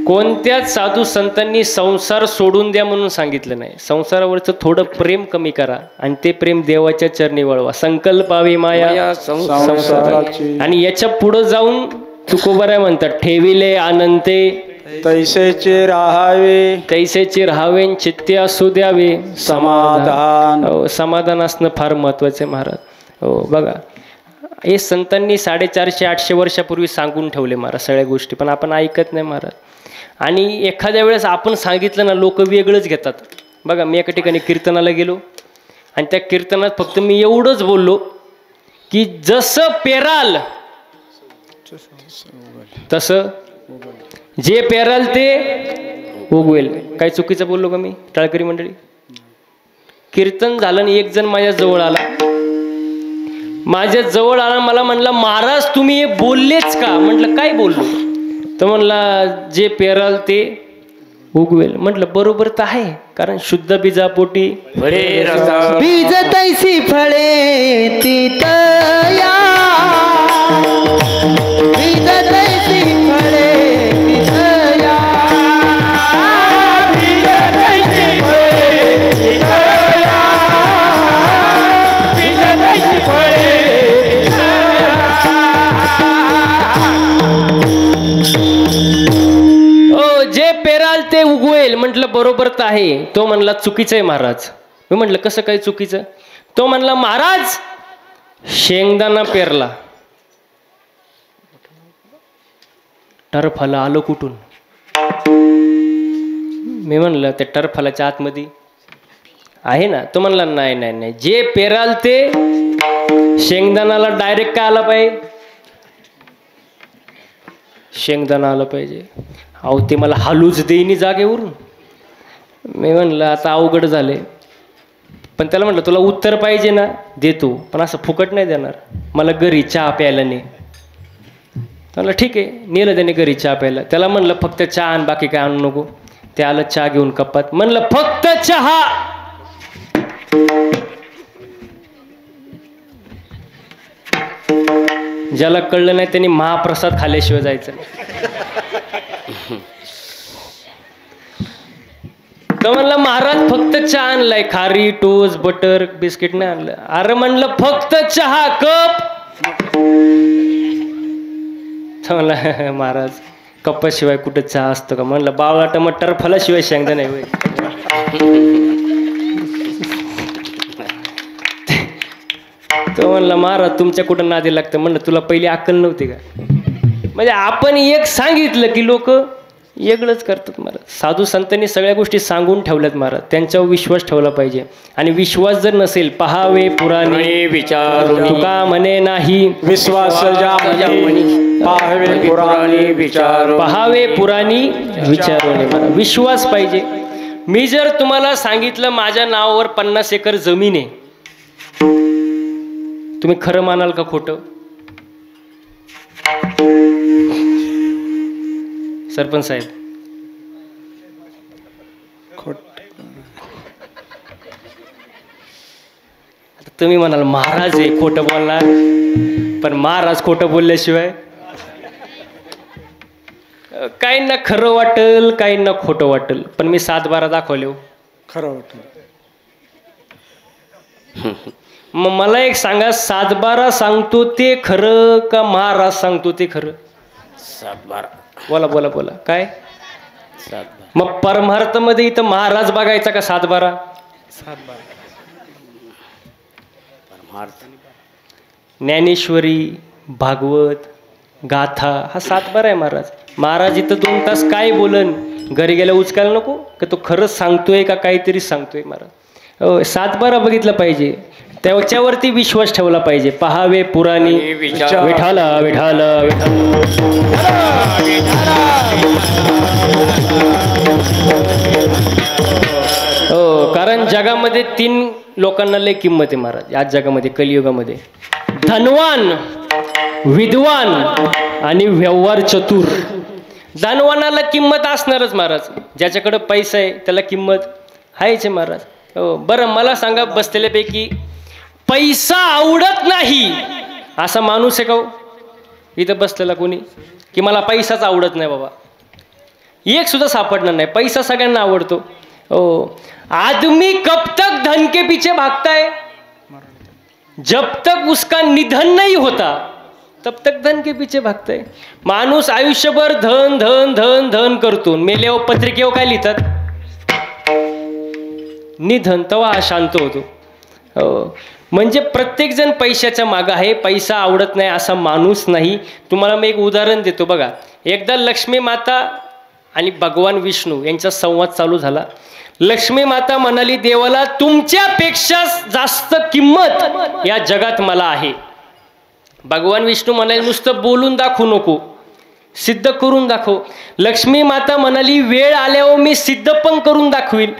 कोणत्याच साधू संतांनी संसार सोडून द्या म्हणून सांगितलं नाही. संसारावरचं थोडं प्रेम कमी करा आणि ते प्रेम देवाच्या चरणी वळवा. संकल्पावी माया संसाराची. आणि याच्या पुढे जाऊन तुकोबाराय म्हणतात, ठेविले अनंते तैसेचे राहावे, तैसेचे राहावे, चित्ते असू द्यावे समाधान. समाधान असणं फार महत्वाचे महाराज. हो बघा, हे संतांनी 450-800 वर्षापूर्वी सांगून ठेवले महाराज सगळ्या गोष्टी, पण आपण ऐकत नाही महाराज. आणि एखाद्या वेळेस आपण सांगितलं ना, लोक वेगळंच घेतात. बघा, मी एका ठिकाणी कीर्तनाला गेलो आणि त्या कीर्तनात फक्त मी एवढंच बोललो की जसं पेराल तसं, जे पेराल ते उगवेल. काही चुकीचं बोललो का मी टाळकरी मंडळी? कीर्तन झालं आणि एक जण माझ्या जवळ आला, मला म्हणला, महाराज तुम्ही हे बोललेच का? म्हटलं काय बोललो? तर म्हणला, जे पेराल ते उगवेल. म्हटलं बरोबर तर आहे, कारण शुद्ध बीजापोटी बीज तैसी फळे ती तया, बीज तैसी फळे ती तया, बरोबर तर आहे. तो म्हणला चुकीचं आहे महाराज. मी म्हटलं कसं काय चुकीचं? तो म्हणला महाराज शेंगदाणा पेरला, टरफल आलं कुठून? मी म्हणलं त्या टरफलाच्या आतमध्ये आहे ना. तो म्हणला नाही नाही नाही, जे पेराल ते शेंगदाणाला डायरेक्ट काय आला पाहिजे? शेंगदाणा आलं पाहिजे. अहो ते मला हालूच देईनी जागेवरून. मी म्हणलं आता अवघड झाले. पण त्याला म्हटलं तुला उत्तर पाहिजे ना, देतो, पण असं फुकट नाही देणार. मला घरी चहा प्यायला ने. म्हणलं ठीक आहे. नेलं त्याने घरी चहा प्यायला. त्याला म्हणलं फक्त चहा आण, बाकी काय आणू नको. ते आलं चहा घेऊन कपात. म्हणलं फक्त चहा. ज्याला कळलं नाही त्यांनी महाप्रसाद खाल्ल्याशिवाय जायचं नाही. तर म्हणलं महाराज फक्त चहा आणलाय, खारी टोस्ट बटर बिस्किट नाही आणलं. अरे म्हणलं फक्त चहा कप. तर म्हणलं महाराज कपाशिवाय कुठं चहा असतो का? म्हणलं बावळा टमाटर फलाशिवाय शेंगदा नाही होय. तो म्हणला महाराज तुमच्या कुठं नादी लागतं. म्हणलं तुला पहिली अक्कल नव्हती का? म्हणजे आपण एक सांगितलं की लोक वेगळंच करतात महाराज. साधू संतांनी सगळ्या गोष्टी सांगून ठेवल्यात महाराज. त्यांच्यावर विश्वास ठेवला पाहिजे. आणि विश्वास जर नसेल, पहावे पुराणे विचारुनी तुका म्हणे नाही विश्वास पाहावे पुराणे विचार पहावे पुराणी विचारवणे. महाराज विश्वास पाहिजे. मी जर तुम्हाला सांगितलं माझ्या नावावर 50 एकर जमीन आहे, तुम्ही खरं मानाल का खोटं? सरपंच साहेब तुम्ही म्हणाल महाराज आहे खोटं बोलणार, पण महाराज खोटं बोलल्याशिवाय काहींना खरं वाटेल, काहींना खोटं वाटेल. पण मी 7-12 दाखवले हो. खरं वाटतं. मग मला एक सांगा, 7-12 सांगतो ते खरं का महाराज सांगतो ते खरं? 7-12. बोला बोला बोला काय? मग परमार्थमध्ये इथं महाराज बघायचा का 7-12? ज्ञानेश्वरी भागवत गाथा हा 7-12 आहे. महाराज इथं 2 तास काय बोलन, घरी गेल्या उचकायला नको का तो खरंच सांगतोय का काहीतरी सांगतोय? महाराज 7-12 बघितलं पाहिजे, त्याच्यावरती विश्वास ठेवला पाहिजे. पहावे पुराणी विठाला विठाला हो. कारण जगामध्ये 3 लोकांना लय किंमत आहे महाराज आज जगामध्ये, कलियुगामध्ये. धनवान, विद्वान आणि व्यवहार चतुर. धनवानाला किंमत असणारच महाराज. ज्याच्याकडे पैसा आहे त्याला किंमत आहेच महाराज. हो. बरं मला सांगा, बसलेल्यापैकी पैसा आवडत नाही असा माणूस आहे का हो इथं बसलेला कोणी? की मला पैसाच आवडत नाही बाबा, एक सुद्धा सापडणार नाही. पैसा सगळ्यांना आवडतो. हो. आदमी कब तक धन के पीछे भागता है, जब तक उसका निधन नहीं होता तब तक धन के पीछे भागता है. माणूस आयुष्यभर धन धन धन धन करतो, मेल्यावर पत्रिकेवर काय लिहितात? निधन. तेव्हा शांत होतो. हो. म्हणजे प्रत्येक जण पैशाच्या मागं आहे. पैसा आवडत नाही असा माणूस नाही. तुम्हाला मी एक उदाहरण देतो बघा. एकदा लक्ष्मी माता आणि भगवान विष्णू यांचा संवाद चालू झाला. लक्ष्मी माता म्हणाली देवाला, तुमच्यापेक्षा जास्त किंमत या जगात मला आहे. भगवान विष्णू म्हणाले नुसतं बोलून दाखवू नको, सिद्ध करून दाखव. लक्ष्मी माता म्हणाली वेळ आल्यावर मी सिद्ध पण करून दाखवील.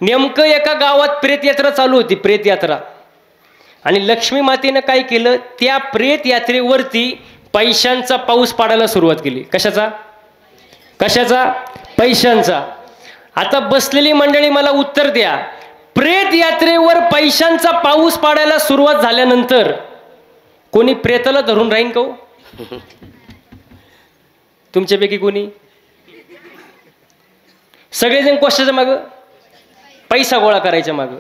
नेमकं एका गावात प्रेतयात्रा चालू होती, प्रेतयात्रा. आणि लक्ष्मी मातेनं काय केलं, त्या प्रेत यात्रेवरती पैशांचा पाऊस पाडायला सुरुवात केली. कशाचा? कशाचा? पैशांचा. आता बसलेली मंडळी मला उत्तर द्या, प्रेत यात्रेवर पैशांचा पाऊस पाडायला सुरुवात झाल्यानंतर कोणी प्रेताला धरून राहीन का? तुमच्यापैकी कोणी? सगळेजण कशाच्या मागं? पैसा गोळा करायच्या मागं.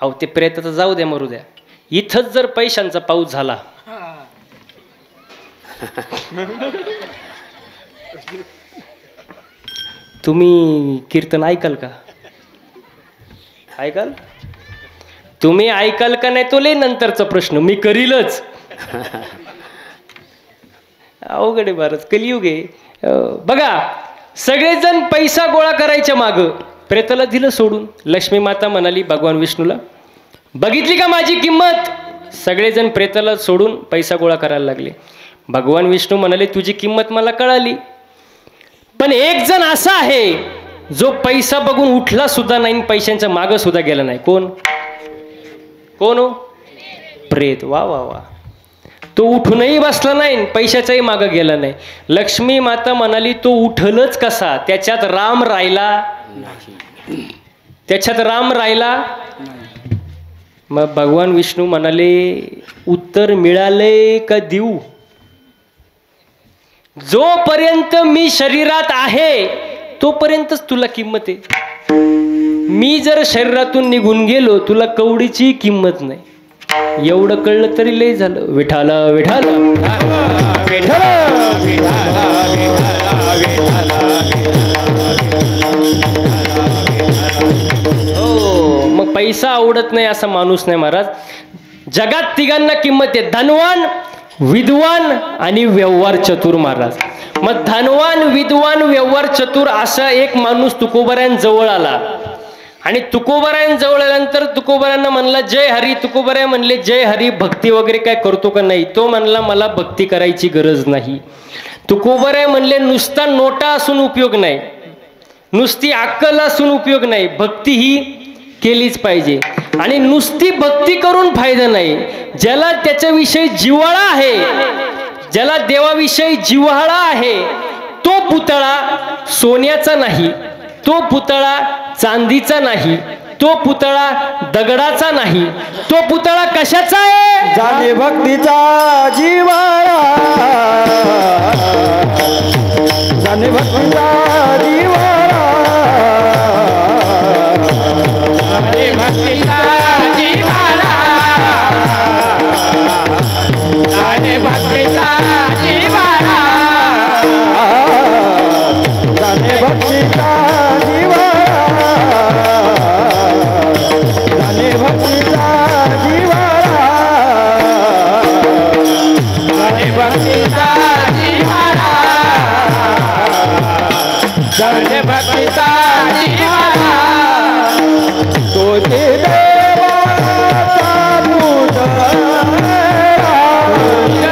अहो ते प्रेताचं जाऊ द्या, मरू द्या. इथंच जर पैशांचा पाऊस झाला तुम्ही कीर्तन ऐकाल का? ऐकाल तुम्ही ऐकाल का नाही तो लय नंतरचा प्रश्न मी करीलच अवघड आहे भारत कलियुग आहे बघा सगळेजण पैसा गोळा करायच्या माग प्रेताला दिलं सोडून लक्ष्मी माता म्हणाली भगवान विष्णूला बघितली का माझी किंमत सगळेजण प्रेताला सोडून पैसा गोळा करायला लागले भगवान विष्णू म्हणाले तुझी किंमत मला कळाली पण एक जण असा आहे जो पैसा बघून उठला सुद्धा नाही पैशांच्या मागं सुद्धा गेला नाही कोण कोण हो प्रेत वा वा वा तो उठूनही बसला नाही पैशाच्याही मागं गेला नाही लक्ष्मी माता म्हणाली तो उठलच कसा त्याच्यात राम राहिला त्याच्यात राम राहिला मग भगवान विष्णू म्हणाले उत्तर मिळाले का देऊ जोपर्यंत मी शरीरात आहे तोपर्यंतच तुला किंमत आहे मी जर शरीरातून निघून गेलो तुला कवडीची किंमत नाही एवढं कळलं तरी लय झालं विठाला विठाला हो मग पैसा आवडत नाही असा माणूस नाही महाराज जगात तिघांना किंमत आहे धनवान विद्वान आणि व्यवहार चतुर महाराज मग धनवान विद्वान व्यवहार चतुर असा एक माणूस तुकोबऱ्यांजवळ आला आणि तुकोबऱ्यांजवळ आल्यानंतर तुकोबऱ्यांना म्हणला जय हरी तुकोबऱ्या म्हणले जय हरी भक्ती वगैरे काय करतो का नाही तो म्हणला मला भक्ती करायची गरज नाही तुकोबऱ्या म्हणले नुसता नोटा असून उपयोग नाही नुसती अक्कल असून उपयोग नाही भक्ती ही केलीच पाहिजे आणि नुसती भक्ती करून फायदा नाही ज्याला त्याच्याविषयी जिव्हाळा आहे ज्याला देवाविषयी जिव्हाळा आहे तो पुतळा सोन्याचा नाही तो पुतळा चांदीचा नाही तो पुतळा दगडाचा नाही तो पुतळा कशाचा आहे जाणे भक्तीचा जिव्हाळा जाणे भक्तीचा जिव्हाळा जाणे भक्तीचा जिव्हाळा जाणे भक्तीचा जिव्हाळा जाणे भक्तीचा जाणे भक्तीचा जिव्हाळा तो ते देवाचा पुतळा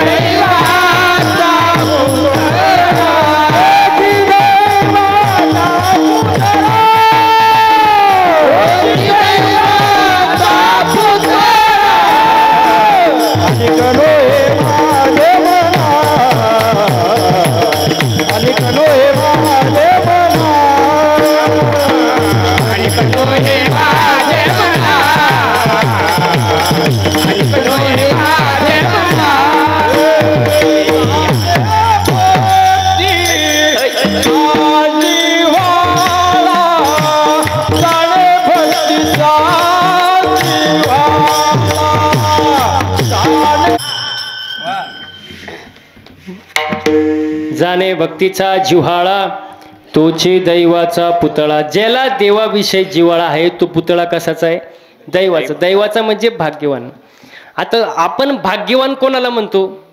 देवाचा पुतळा देवाचा पुतळा आणि कनो हे माझे मना आणि कनो हे माझे जाणे भक्तीचा जिव्हाळा तोचे दैवाचा पुतळा ज्याला देवाविषयी जिव्हाळा आहे तो पुतळा कसाचा आहे दैवाचा दैवाचा म्हणजे भाग्यवान आता आपण भाग्यवान कोणाला म्हणतो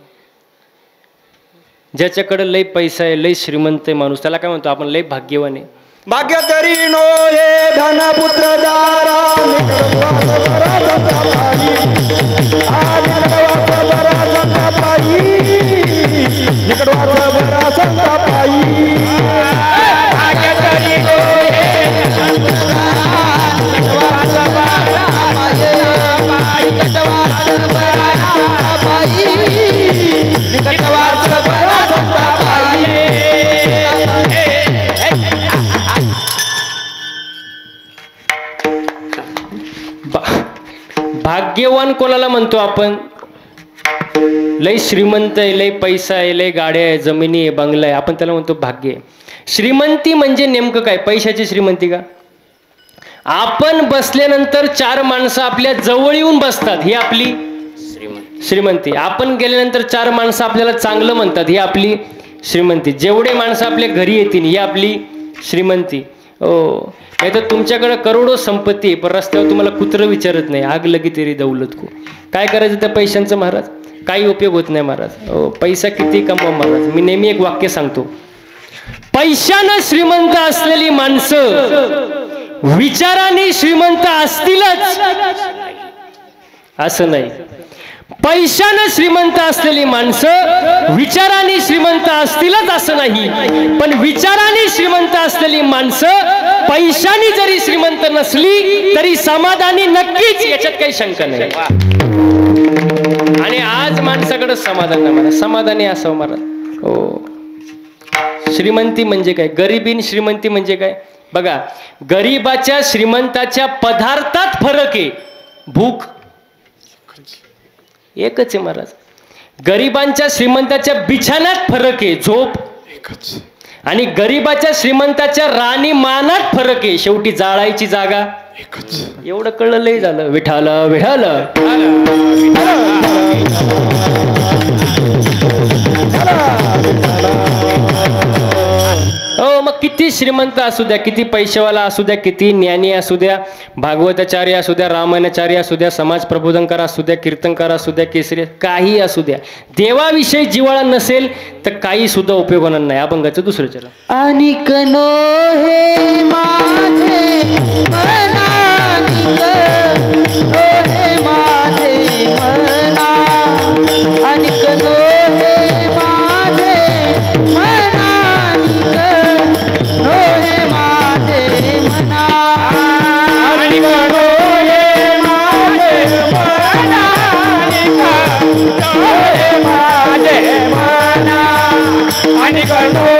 ज्याच्याकडे लय पैसा आहे लय श्रीमंत आहे माणूस त्याला काय म्हणतो आपण लय भाग्यवान आहे भाग्य तरी नो हे धनपुत्र दारा भाग्यवान कोणाला म्हणतो आपण लय श्रीमंत आहे लय पैसा आहे लय गाड्या आहे जमिनी आहे बंगला आहे आपण त्याला म्हणतो भाग्य आहे श्रीमंती म्हणजे नेमकं काय पैशाची श्रीमंती का आपण बसल्यानंतर चार माणसं आपल्या जवळ येऊन बसतात ही आपली श्रीमंती आपण गेल्यानंतर चार माणसं आपल्याला चांगलं म्हणतात ही आपली श्रीमंती जेवढे माणसं आपल्या घरी येतील ही आपली श्रीमंती हो, नाही तर तुमच्याकडे करोडो संपत्ती आहे, पण रस्त्यावर तुम्हाला कुत्रं विचारत नाही, आग लगी तेरी दौलत को. काय करायचं त्या पैशांचं महाराज? काही उपयोग होत नाही महाराज. हो, पैसा किती कमवा महाराज. मी नेहमी एक वाक्य सांगतो, पैशानं श्रीमंत असलेली माणसं विचाराने श्रीमंत असतीलच असं नाही. पैशानं श्रीमंत असलेली माणसं विचाराने श्रीमंत असतीलच असं नाही, पण विचाराने श्रीमंत असलेली माणसं पैशाने जरी श्रीमंत नसली तरी समाधानी नक्कीच, याच्यात काही शंका नाही. आणि आज माणसाकडे समाधान नाही मला, समाधानी असावं मला. हो, श्रीमंती म्हणजे काय, गरिबी श्रीमंती म्हणजे काय बघा. गरीबाच्या श्रीमंताच्या पदार्थात फरक आहे, भूक एकच आहे महाराज. गरिबांच्या श्रीमंताच्या बिछाण्यात फरक आहे, झोप एकच. आणि गरिबाच्या श्रीमंताच्या राणीमानात फरक आहे, शेवटी जाळायची जागा एकच. एवढं कळलं लय झालं. विठाल विठाल. हो, मग किती श्रीमंत असू द्या, किती पैसेवाला असू द्या, किती ज्ञानी असू द्या, भागवताचार्य असू द्या, रामायणाचार्य असू द्या, समाज प्रबोधनकार असू द्या, कीर्तनकार असू द्या, केसरी काही असू द्या, देवाविषयी जिव्हाळा नसेल तर काही सुद्धा उपयोग होणार नाही. अभंगाचं दुसरं चरण. आणि कनो हे माझे मना, हे माझे मना, आणि कनो हे माझे मना, हे माझे मना, आणि कनो हे माझे मना, हे माझे मना, आणि कनो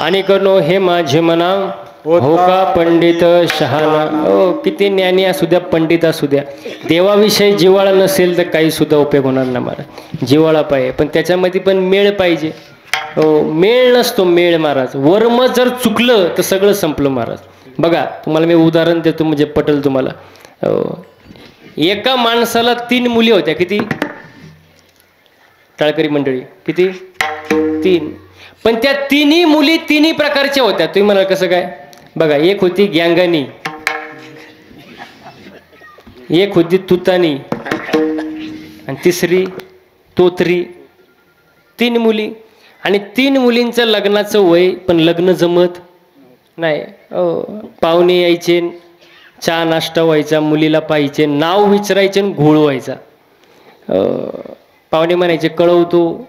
आणि करो हे माझे मना, हो का पंडित शहाणा. हो, किती ज्ञानी असू द्या, पंडित असू द्या, देवाविषयी जिव्हाळा नसेल तर काही सुद्धा उपयोग होणार नाही महाराज. जिव्हाळा पाहिजे, पण त्याच्यामध्ये पण मेळ पाहिजे. हो, मेळ नसतो मेळ महाराज. वर्म जर चुकलं तर सगळं संपलं महाराज. बघा, तुम्हाला मी उदाहरण देतो म्हणजे पटेल तुम्हाला. हो, एका माणसाला 3 मुली होत्या. किती टाळकरी मंडळी? किती? 3. पण त्या 3ही मुली 3ही प्रकारच्या होत्या. तुम्ही म्हणाल कसं काय? बघा, एक होती गँगानी, एक होती तुतानी, आणि तिसरी तोतरी. 3 मुली, आणि 3 मुलींचं लग्नाचं वय, पण लग्न जमत नाही. पाहुणे यायचे, चहा नाश्ता व्हायचा, मुलीला पाहायचे, नाव विचारायचे आणि घोळ व्हायचा. पाहुणे म्हणायचे कळवतो,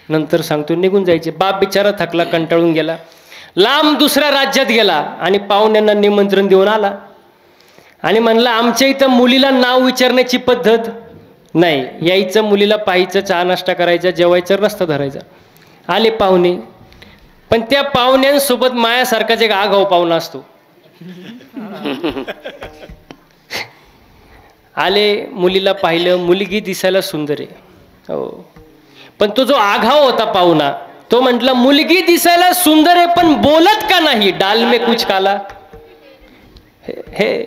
नंतर सांगतो, निघून जायचे. बाप बिचारा थकला, कंटाळून गेला, लांब दुसऱ्या राज्यात गेला आणि पाहुण्यांना निमंत्रण देऊन आला आणि म्हणला आमच्या इथं मुलीला नाव विचारण्याची पद्धत नाही. यायचं, मुलीला पाहायचं, चहा नाश्ता करायचा, जेवायचं, रस्ता धरायचा. आले पाहुणे, पण त्या पाहुण्यांसोबत मायासारखाच एक आगाऊ पाहुणा असतो. आले, मुलीला पाहिलं, मुलगी दिसायला सुंदर आहे. हो, पण तो जो आघाव होता पाहुणा, तो म्हटला मुलगी दिसायला सुंदर आहे पण बोलत का नाही, डाल में कुछ काला. हे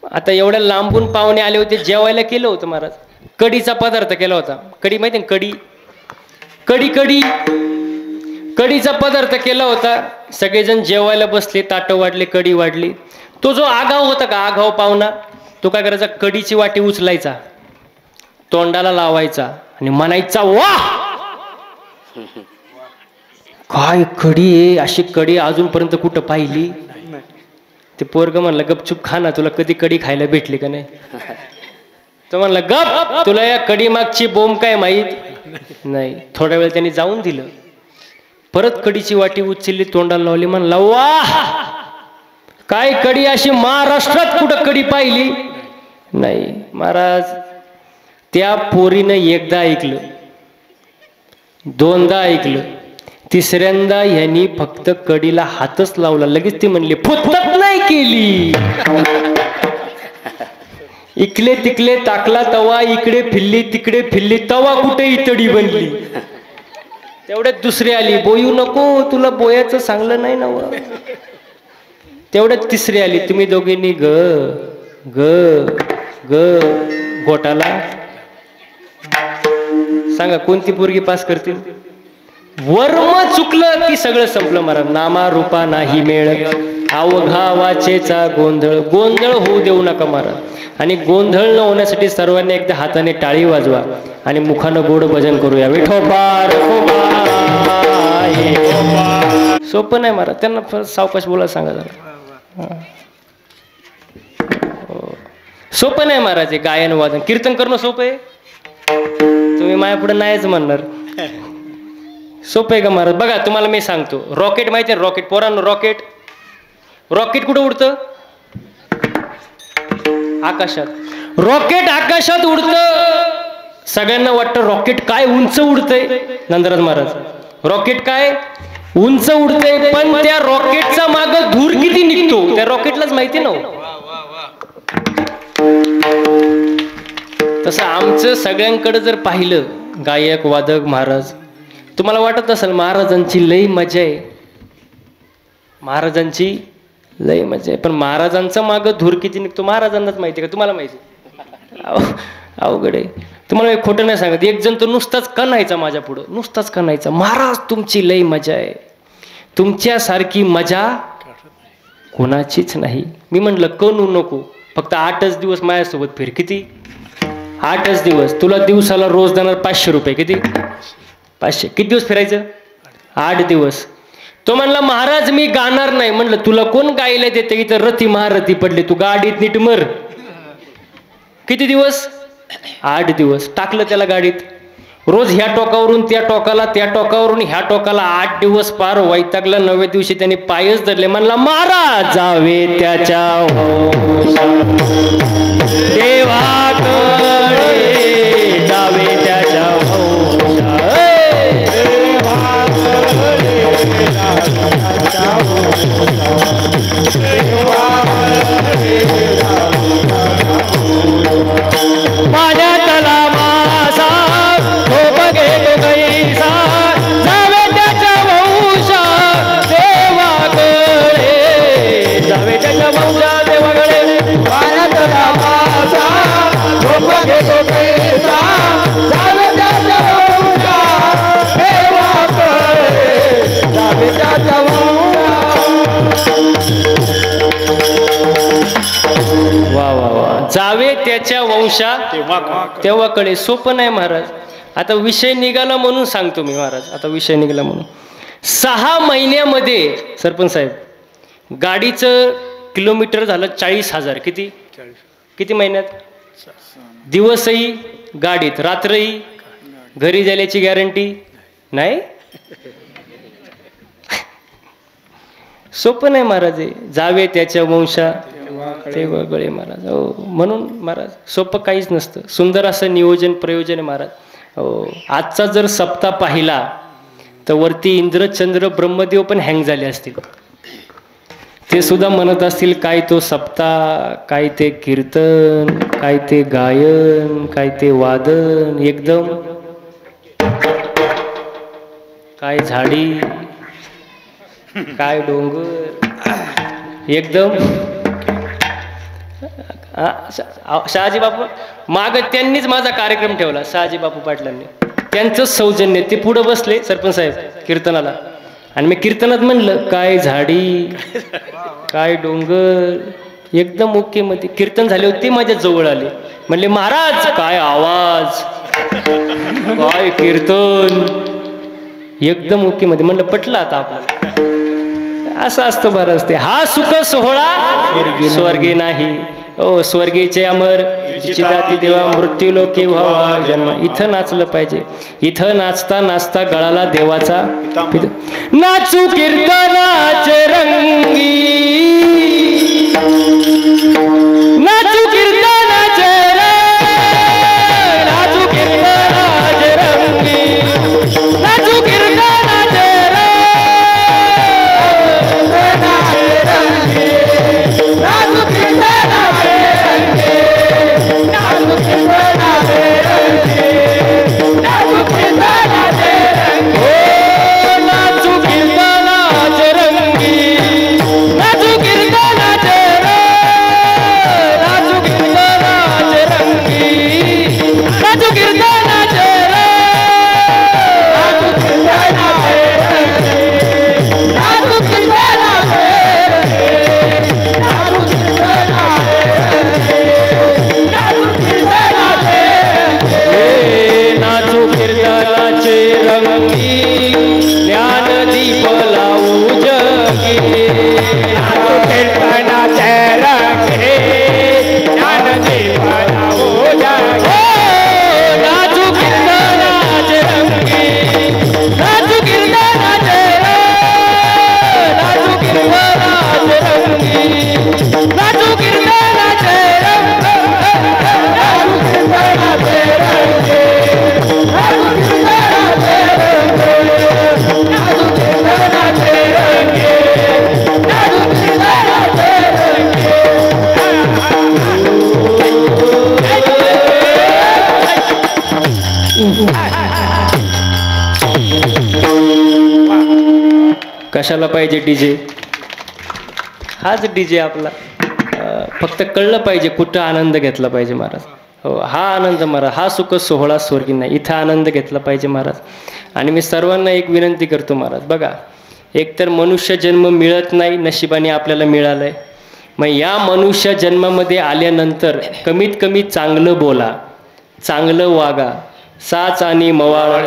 आता एवढ्या लांबून पाहुणे आले होते, जेवायला केलं होतं महाराज. कढीचा पदार्थ केला होता. कढी माहिती ना? कढी, कढी कढी कढीचा पदार्थ केला होता. सगळेजण जेवायला बसले, ताटं वाढले, कडी वाढली. तो जो आगाव होता का, आगाव पाहुणा, तो काय करायचा, कडीची वाटी उचलायचा, तोंडाला लावायचा आणि म्हणायचा वाह, काय कडी आहे, अशी कडी अजूनपर्यंत कुठं पाहिली. ते पोरग म्हणलं गपचूप खा ना, तुला कधी कडी खायला भेटली का नाही. तो म्हणला गप, तुला या कडी मागची बोंब काय माहीत नाही. थोड्या वेळ त्यांनी जाऊन दिलं, परत कडीची वाटी उचलली, तोंडाला लावली, म्हणला वाह, काय कडी, अशी महाराष्ट्रात कुठं कडी पाहिली नाही. महाराज त्या पोरीनं एकदा ऐकलं, दोनदा ऐकलं, तिसऱ्यांदा यांनी फक्त कडीला हातच लावला, लगेच ती म्हणली फुतत नाही केली. इकले तिकले टाकला तवा, इकडे फिरली तिकडे फिरली, तवा कुठे इतडी बनली. तेवढ्यात दुसरी आली, बोयू नको, तुला बोयाचं सांगलं नाही ना. तेवढ्यात तिसरी आली, तुम्ही दोघींनी ग ग ग घोटाला सांगा कोणती पोरगी पास करतील. वर्म चुकलं की सगळं संपलं. महाराज नामा रूपा नाही मेळ, अवघा वाचेचा गोंधळ, गोंधळ होऊ देऊ नका महाराज. आणि गोंधळ न होण्यासाठी सर्वांनी एकदा हाताने टाळी वाजवा आणि मुखानं गोड भजन करूया. विठोबा सोपं नाही महाराज, त्यांना सावकाश बोला सांगा जरा. सोपं नाही महाराज हे गायन वादन. कीर्तन करणं सोपं आहे, तुम्ही माझ्या पुढे नाहीच म्हणणार. सोपं आहे का महाराज. बघा तुम्हाला मी सांगतो, रॉकेट माहिती आहे, रॉकेट पोरांनो, रॉकेट रॉकेट कुठं उडतं, आकाशात. रॉकेट आकाशात उडतं, सगळ्यांना वाटतं रॉकेट काय उंच उडतंय. नंदराज महाराज, रॉकेट काय उंच उडतंय, पण त्या रॉकेटचा माग धूर किती निघतो त्या रॉकेटलाच माहिती ना. तसं आमचं सगळ्यांकडे जर पाहिलं, गायक वादक महाराज, तुम्हाला वाटत असेल महाराजांची लई मजा आहे, महाराजांची लई मजा आहे, पण महाराजांचा माग धूर किती निघतो महाराजांनाच माहिती का, तुम्हाला माहिती. अवघड आहे. तुम्हाला एक खोटं नाही सांगत, एक जण तो नुसताच कणायचा माझ्या पुढं, नुसताच कणायचा, महाराज तुमची लई मजा आहे, तुमच्यासारखी मजा कोणाचीच नाही. मी म्हणलं कणू नको, फक्त 8च दिवस माझ्यासोबत फिर. किती? 8च दिवस. तुला दिवसाला रोज देणार 500 रुपये. किती? 500. किती दिवस फिरायचं? 8 दिवस. तो म्हणला महाराज मी गाणार नाही. म्हणलं तुला कोण गायला देते, इथं रती महारथी पडले, तू गाडीत नीट मर. किती दिवस? 8 दिवस. टाकलं त्याला गाडीत, रोज ह्या टोकावरून त्या टोकाला, त्या टोकावरून ह्या टोकाला, 8 दिवस पार वैतागला. 9व्या दिवशी त्यांनी पायच धरले. म्हणला महाराज जावे त्याच्या देवाकडे, जावे त्याच्या पाण्यातला मासा झोप घेतो कैसा, जावे त्याच्या वंशा देवाकडे, जावे त्याच्या वंशा देवाकडे. पाण्यातला मासा झोप घेतो कैसा, जावे त्याच्या वंशा देवाकडे, जावे त्याच्या वंशा. वा वा वा. जावे त्याच्या वंशा तेव्हाकडे. सोपं नाही महाराज. आता विषय निघाला म्हणून सांगतो मी महाराज, आता विषय निघाला म्हणून. 6 महिन्यामध्ये सरपंच साहेब गाडीचं किलोमीटर झालं 40,000. किती? किती महिन्यात? दिवसही गाडीत, रात्रही घरी जायची गॅरंटी नाही. सोपं नाही महाराज. जावे त्याच्या वंशा ते वगळे महाराज. हो, म्हणून महाराज सोपं काहीच नसतं. सुंदर असं नियोजन प्रयोजन आहे महाराज. हो, आजचा जर सप्ताह पाहिला तर वरती इंद्र चंद्र ब्रह्मदेव पण हँग झाले असतील. ते सुद्धा म्हणत असतील काय तो सप्ताह, काय ते कीर्तन, काय ते गायन, काय ते वादन, एकदम काय झाडी, काय डोंगर, एकदम. शहाजी बापू माग त्यांनीच माझा कार्यक्रम ठेवला. शहाजी बापू पाटलांनी, त्यांचंच सौजन्य. ते पुढं बसले सरपंच साहेब कीर्तनाला, आणि मी कीर्तनात म्हणलं काय झाडी काय डोंगर, एकदम ओके मध्ये कीर्तन झाले होते. माझ्या जवळ आले, म्हणले महाराज काय आवाज काय कीर्तन, एकदम ओके मध्ये. म्हणलं पटलं आता आपल्याला. असं असतं बरं असते. हा सुख सोहळा स्वर्गी नाही. ओ स्वर्गीचे अमर चिदाती देवा मृत्यू लोकी व्हावा जन्म. इथं नाचलं पाहिजे. इथं नाचता नाचता गळाला देवाचा नाचू कीर्तनाचे रंगी, नाचू कीर्तनाचे नाचू कीर्तनाचे रंगी, नाचू कीर्तनाचे कशाला पाहिजे डीजे. हाच डीजे आपला. फक्त कळलं पाहिजे कुठं आनंद घेतला पाहिजे महाराज. हो हा आनंद महाराज, हा सुख सोहळा स्वर्गी नाही. इथं आनंद घेतला पाहिजे महाराज. आणि मी सर्वांना एक विनंती करतो महाराज, बघा एकतर मनुष्य जन्म मिळत नाही, नशिबाने आपल्याला मिळालंय. मग या मनुष्य जन्मामध्ये आल्यानंतर कमीत कमी चांगलं बोला, चांगलं वागा. साच आणि मवाळ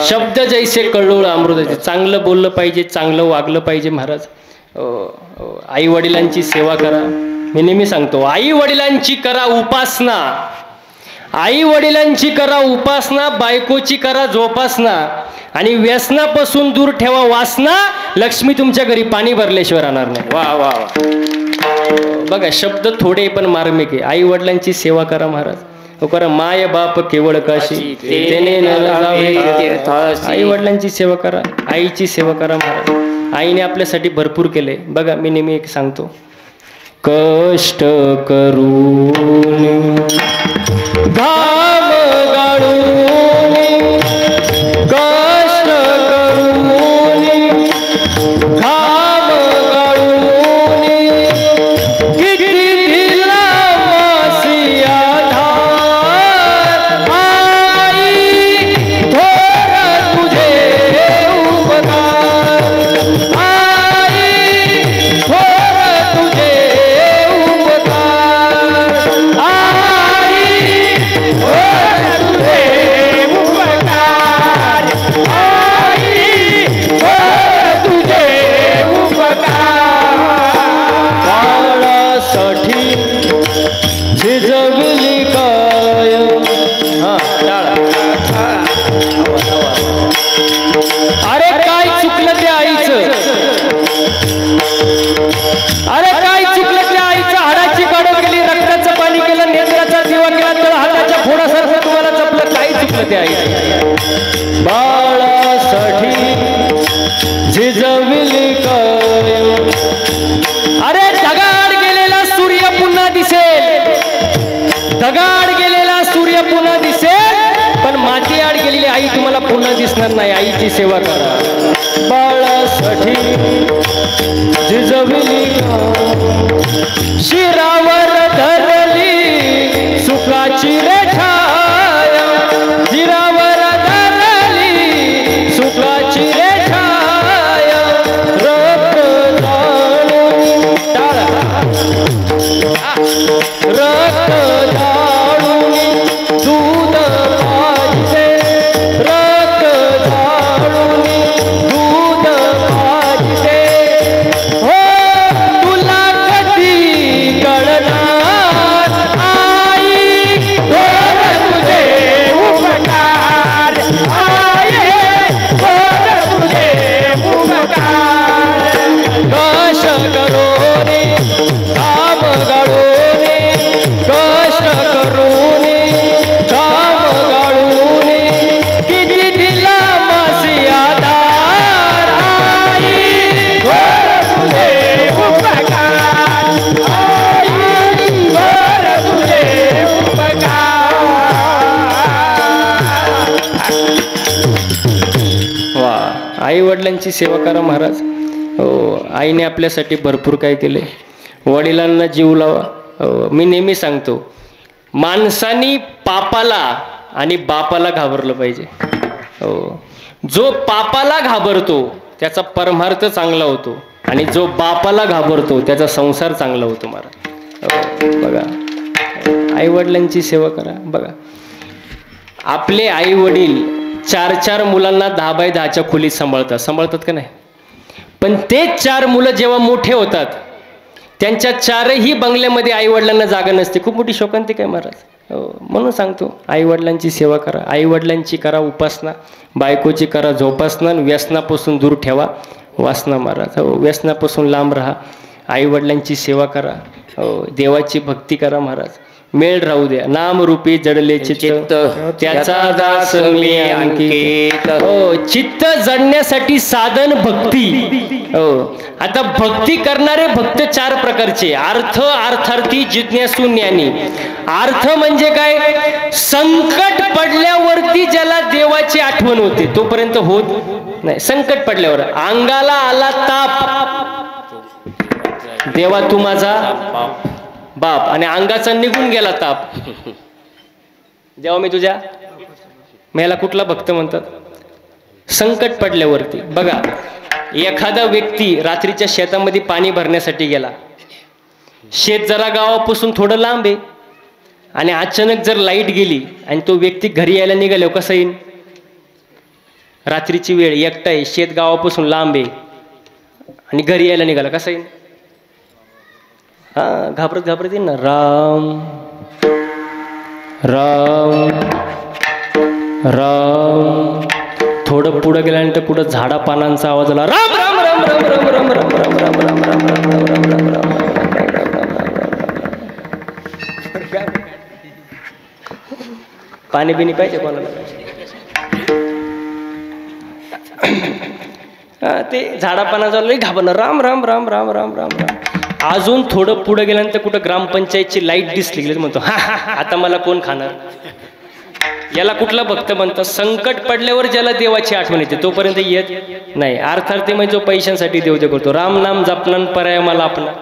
शब्द जैसे कळोळ अमृताचे. चांगलं बोललं पाहिजे, चांगलं वागलं पाहिजे महाराज. आई वडिलांची सेवा करा. मी नेहमी सांगतो आई वडिलांची करा उपासना, आई वडिलांची करा उपासना, बायकोची करा जोपासना आणि व्यसनापासून दूर ठेवा वासना. लक्ष्मी तुमच्या घरी पाणी भरल्याशिवाय राहणार नाही. वा वा वा. बघा शब्द थोडे पण मार्मिक आहे. आई वडिलांची सेवा करा महाराज. करा माय बाप केवळ काशी तेने आई वडिलांची सेवा करा, आईची सेवा करा महाराज. आईने आपल्यासाठी भरपूर केले. बघा मी नेहमी एक सांगतो, कष्ट करून घाम गाळून, कष्ट करून घाम गाळून किती दिला मासी आधार. आई थोर तुझे उपकार, आई थोर तुझे उपकार, आई थोर तुझे उपकार, आई थोर तुझे उपकार. बाळासाठी झिजवली काय. हा अरे काय चुकलं त्या आईचं, अरे काय चुकलं त्या आईचं. हाडाची काढून गेली, रक्ताचं पाणी केलं, नेत्राचा दिवा केला, तर हाताच्या फोडासारखं तुम्हाला जपलं. काय चुकलं त्या आईचं. बाळासाठी झिजवली काय. अरे ढगाड गेलेला सूर्य पुन्हा दिसेल, ढगाड गेलेला सूर्य पुन्हा दिसेल, पण माती आड गेलेली आई तुम्हाला पुन्हा दिसणार नाही. आईची सेवा करा. बाळासाठी झिजवली शिरावर धरली सुखाची रेषा, शिरावर धरली सुखाची रेषा. आई वडिलांची सेवा करा महाराज. हो, आईने आपल्यासाठी भरपूर काय केले. वडिलांना जीव लावा. हो, मी नेहमी सांगतो माणसानी पापाला आणि बापाला घाबरलं पाहिजे. हो, जो पापाला घाबरतो त्याचा परमार्थ चांगला होतो आणि जो बापाला घाबरतो त्याचा संसार चांगला होतो महाराज. हो, बघा आई वडिलांची सेवा करा. बघा आपले आई वडील 4 मुलांना 10x10च्या खोलीत सांभाळतात का नाही. पण तेच 4 मुलं जेव्हा मोठे होतात त्यांच्या 4ही बंगल्यामध्ये आई वडिलांना जागा नसते. खूप मोठी शोकांतिका आहे महाराज. हो, म्हणून सांगतो आई वडिलांची सेवा करा. आई वडिलांची करा उपासना, बायकोची करा जोपासना, व्यसनापासून दूर ठेवा वासना महाराज. हो, व्यसनापासून लांब राहा. आई वडिलांची सेवा करा. हो, देवाची भक्ती करा महाराज. मेळ राहू द्या. नामरूपी जडले चित्त त्याचा दास मी अंकित. हो, चित्त जडण्यासाठी साधन भक्ती. हो, आता भक्ती करणारे भक्त 4 प्रकारचे. अर्थ, अर्थार्थी, जिज्ञासू, ज्ञानी. अर्थ म्हणजे काय? संकट पडल्यावरती ज्याला देवाची आठवण होते तोपर्यंत होत नाही. संकट पडल्यावर अंगाला आला ताप, देवा तू माझा बाप, आणि अंगाचा निघून गेला ताप, जेव्हा मी तुझ्या. मला कुठला भक्त म्हणतात? संकट पडल्यावरती. बघा एखादा व्यक्ती रात्रीच्या शेतामध्ये पाणी भरण्यासाठी गेला. शेत जरा गावापासून थोडं लांब आहे आणि अचानक जर लाईट गेली आणि तो व्यक्ती घरी यायला निघाल्यावर कसं येईल? रात्रीची वेळ, एकटा आहे, शेत गावापासून लांब आहे आणि घरी यायला निघाला, कसं येईल? घाबरत येईल ना. राम राम राम. थोडं पुढं गेल्यानंतर कुठं झाडा पानांचा आवाज आला. राम राम राम राम राम राम राम राम राम राम राम राम राम. पाणी बिनी पाहिजे कोणाला? ते झाडा पानाचा घाबरणार. राम राम राम राम राम राम राम. अजून थोडं पुढे गेल्यानंतर कुठं ग्रामपंचायतची लाईट दिसली गेली म्हणतो आता मला कोण खाणार? याला कुठला भक्त म्हणतात? संकट पडल्यावर ज्याला देवाची आठवण येते तोपर्यंत येत नाही. अर्थार्थी म्हणजे जो पैशांसाठी देव करतो. राम नाम जपनन पर्याय मला आपला.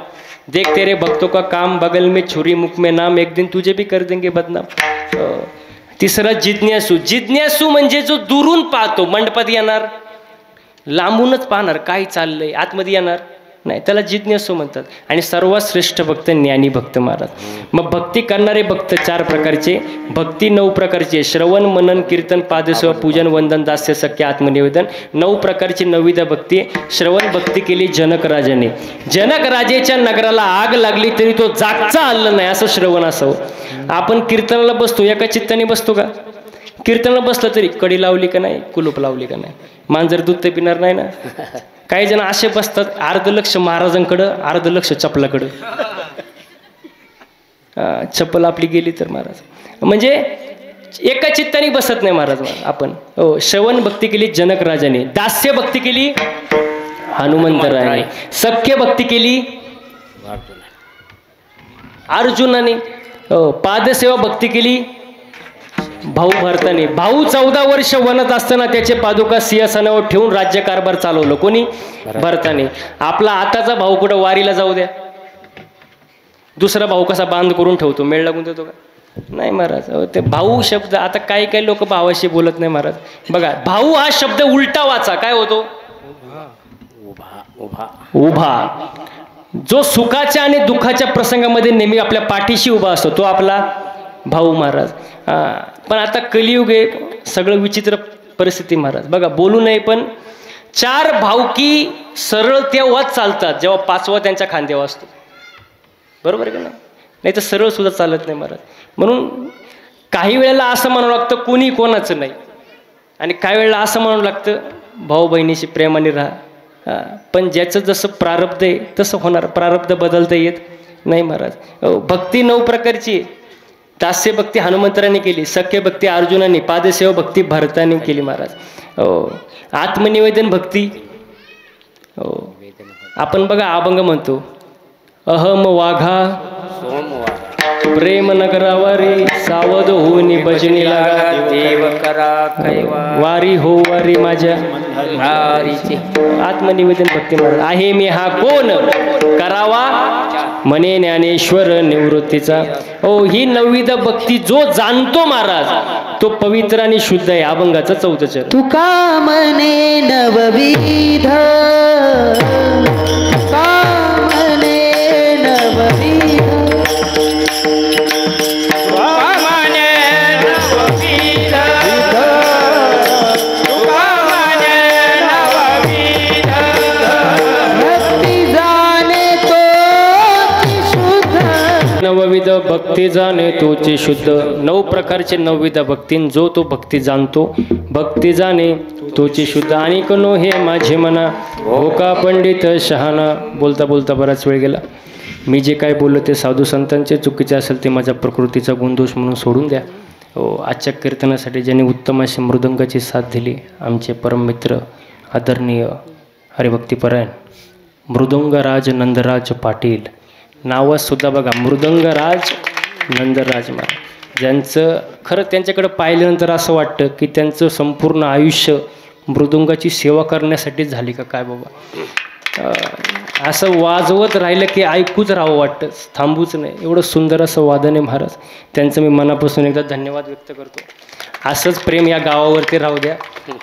देख तेरे भक्तों का काम बगल में छुरी मुख में नाम एक दिन तुझे भी कर देंगे बदनाम. तिसरा जिज्ञासू. जिज्ञासू म्हणजे जो दुरून पाहतो. मंडपात येणार, लांबूनच पाहणार काय चाललंय, आतमध्ये येणार नाही, त्याला जिज्ञासू म्हणतात. आणि सर्वात श्रेष्ठ भक्त ज्ञानी भक्त महाराज. मग भक्ती करणारे भक्त 4 प्रकारचे. भक्ती 9 प्रकारचे. श्रवण, मनन, कीर्तन, पादसेवा, पूजन, वंदन, दास्य, सख्य, आत्मनिवेदन. 9 प्रकारची 9विधा भक्ती. श्रवण भक्ती केली जनक राजाने. जनक राजेच्या नगराला आग लागली तरी तो जागचा आलं नाही, असं श्रवण असावं. आपण कीर्तनाला बसतो, एका चित्ताने बसतो का? कीर्तनाला बसलं तरी कडी लावली का नाही, कुलूप लावली का नाही, मांजर दूध तर पिणार नाही ना. काही जण असे बसतात, अर्ध लक्ष महाराजांकडं, अर्ध लक्ष चपलाकडं. चप्पल आपली गेली तर महाराज. म्हणजे एका चित्ताने बसत नाही महाराज आपण. हो, श्रवण भक्ती केली जनक राजाने. दास्य भक्ती केली हनुमंतरायाने. सख्य भक्ती केली अर्जुनाने. पादसेवा भक्ती केली भाऊ भरताने. भाऊ 14 वर्ष वनात असताना त्याचे पादुका सिंहासनावर ठेवून राज्यकारभार चालवलं. कोणी? भरताने. आपला आताचा भाऊ कुठं वारीला जाऊ द्या, दुसरा भाऊ कसा बांध करून ठेवतो, मेळ लागून देतो का? नाही महाराज. ते भाऊ शब्द, आता काही लोक भावाशी बोलत नाही महाराज. बघा भाऊ हा शब्द उलटा वाचा, काय होतो? उभा. जो सुखाच्या आणि दुःखाच्या प्रसंगामध्ये नेहमी आपल्या पाठीशी उभा असतो तो आपला भाऊ महाराज. पण आता कलियुग आहे, सगळं विचित्र परिस्थिती महाराज. बघा बोलू नये, पण 4 भावकी सरळ तेव्हाच चालतात जेव्हा 5वा त्यांच्या खांद्यावर असतो. बरोबर आहे का नाही तर सरळ सुद्धा चालत नाही महाराज. म्हणून काही वेळेला असं म्हणावं लागतं कोणी कोणाचं नाही, आणि काही वेळेला असं म्हणावं लागतं भाऊ बहिणीशी प्रेमाने राहा. पण ज्याचं जसं प्रारब्ध आहे तसं होणार. प्रारब्ध बदलता येत नाही महाराज. भक्ती 9 प्रकारची. दास्य भक्ती हनुमंतराने केली, सख्य भक्ती अर्जुनाने, पादसेवा भक्ती भरताने केली महाराज. आत्मनिवेदन भक्ती. आपण बघा अभंग म्हणतो, अहम वाघा प्रेम न करावा रे सावध होऊन भजनी लागा देव करा कैवा वारी हो वारी माझ्या हरीचे आत्मनिवेदन भक्ती महाराज आहे मी हा कोण करावा म्हणे ज्ञानेश्वर निवृत्तीचा. ओ ही नवविध भक्ती जो जाणतो महाराज तो पवित्र आणि शुद्ध आहे. अभंगाचा 4थं चरण. तुका म्हणे नवविध तुका म्हणे नवविध नवविध भक्ती जाणे तोची शुद्ध. 9 प्रकारचे नवविध भक्तीन जो तो भक्ती जाणतो भक्ती जाणे तोची शुद्ध. आणि कनो हे माझे मना हो का पंडित शहाणा. बोलता बोलता बराच वेळ गेला. मी जे काय बोललो ते साधू संतांचे चुकीचे असेल ते माझ्या प्रकृतीचा गुणदोष म्हणून सोडून द्या. आजच्या कीर्तनासाठी ज्यांनी उत्तम अशी मृदंगाची साथ दिली आमचे परममित्र आदरणीय हरिभक्तीपरायण मृदंगराज नंदराज पाटील. नावंसुद्धा बघा मृदंगराज नंदराज महाराज. ज्यांचं खरं त्यांच्याकडे पाहिल्यानंतर असं वाटतं की त्यांचं संपूर्ण आयुष्य मृदंगाची सेवा करण्यासाठीच झाली का काय बाबा. असं वाजवत राहिलं की ऐकूच राहावं वाटतं थांबूच नाही. एवढं सुंदर असं वादन आहे महाराज. त्यांचं मी मनापासून एकदा धन्यवाद व्यक्त करतो. असंच प्रेम या गावावरती राहू द्या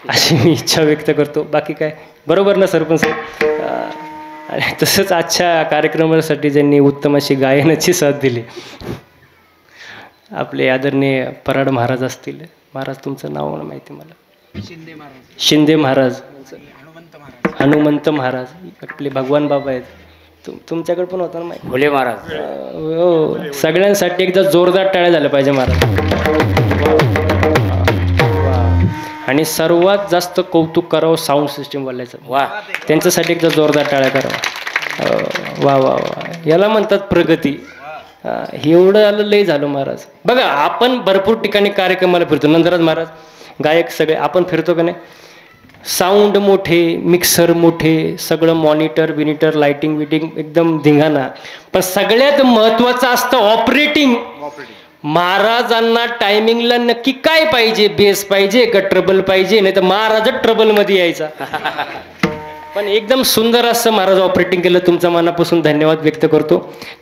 अशी मी इच्छा व्यक्त करतो. बाकी काय बरोबर ना सरपंच. आणि तसंच आजच्या कार्यक्रमासाठी ज्यांनी उत्तम अशी गायनाची साथ दिली आपले आदरणीय पराड महाराज असतील. महाराज तुमचं नाव माहिती मला. शिंदे महाराज हनुमंत महाराज आपले भगवान बाबा आहेत. तुमच्याकडे पण होता ना माहिती. भोले महाराज. हो सगळ्यांसाठी एकदा जोरदार टाळ्या झाल्या पाहिजे महाराज. आणि सर्वात जास्त कौतुक करावं साऊंड सिस्टीमवाल्याचं. वा त्यांच्यासाठी एकदा जोरदार टाळ्या करावं. वा वा वा याला म्हणतात प्रगती. एवढं आलं लय झालं महाराज. बघा आपण भरपूर ठिकाणी कार्यक्रमाला फिरतो. नंदराज महाराज गायक सगळे आपण फिरतो का नाही. साऊंड मोठे मिक्सर मोठे सगळं मॉनिटर बिनिटर लाईटिंग विटिंग एकदम धिंगाणा. पण सगळ्यात महत्त्वाचं असतं ऑपरेटिंग. महाराजांना टायमिंगला नक्की काय पाहिजे. बेस पाहिजे का ट्रबल पाहिजे. नाही तर महाराजच ट्रबलमध्ये यायचा. पण एकदम सुंदर असं महाराज ऑपरेटिंग केलं. तुमच्या मनापासून धन्यवाद व्यक्त करतो.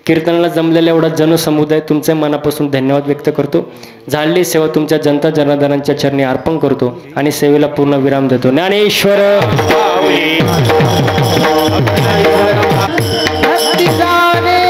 कीर्तनाला जमलेला एवढा जनसमुदाय तुमच्या मनापासून धन्यवाद व्यक्त करतो. झालेली सेवा तुमच्या जनता जनार्दनांच्या चरणी अर्पण करतो आणि सेवेला पूर्ण विराम देतो. ज्ञानेश्वर भक्ती जाणे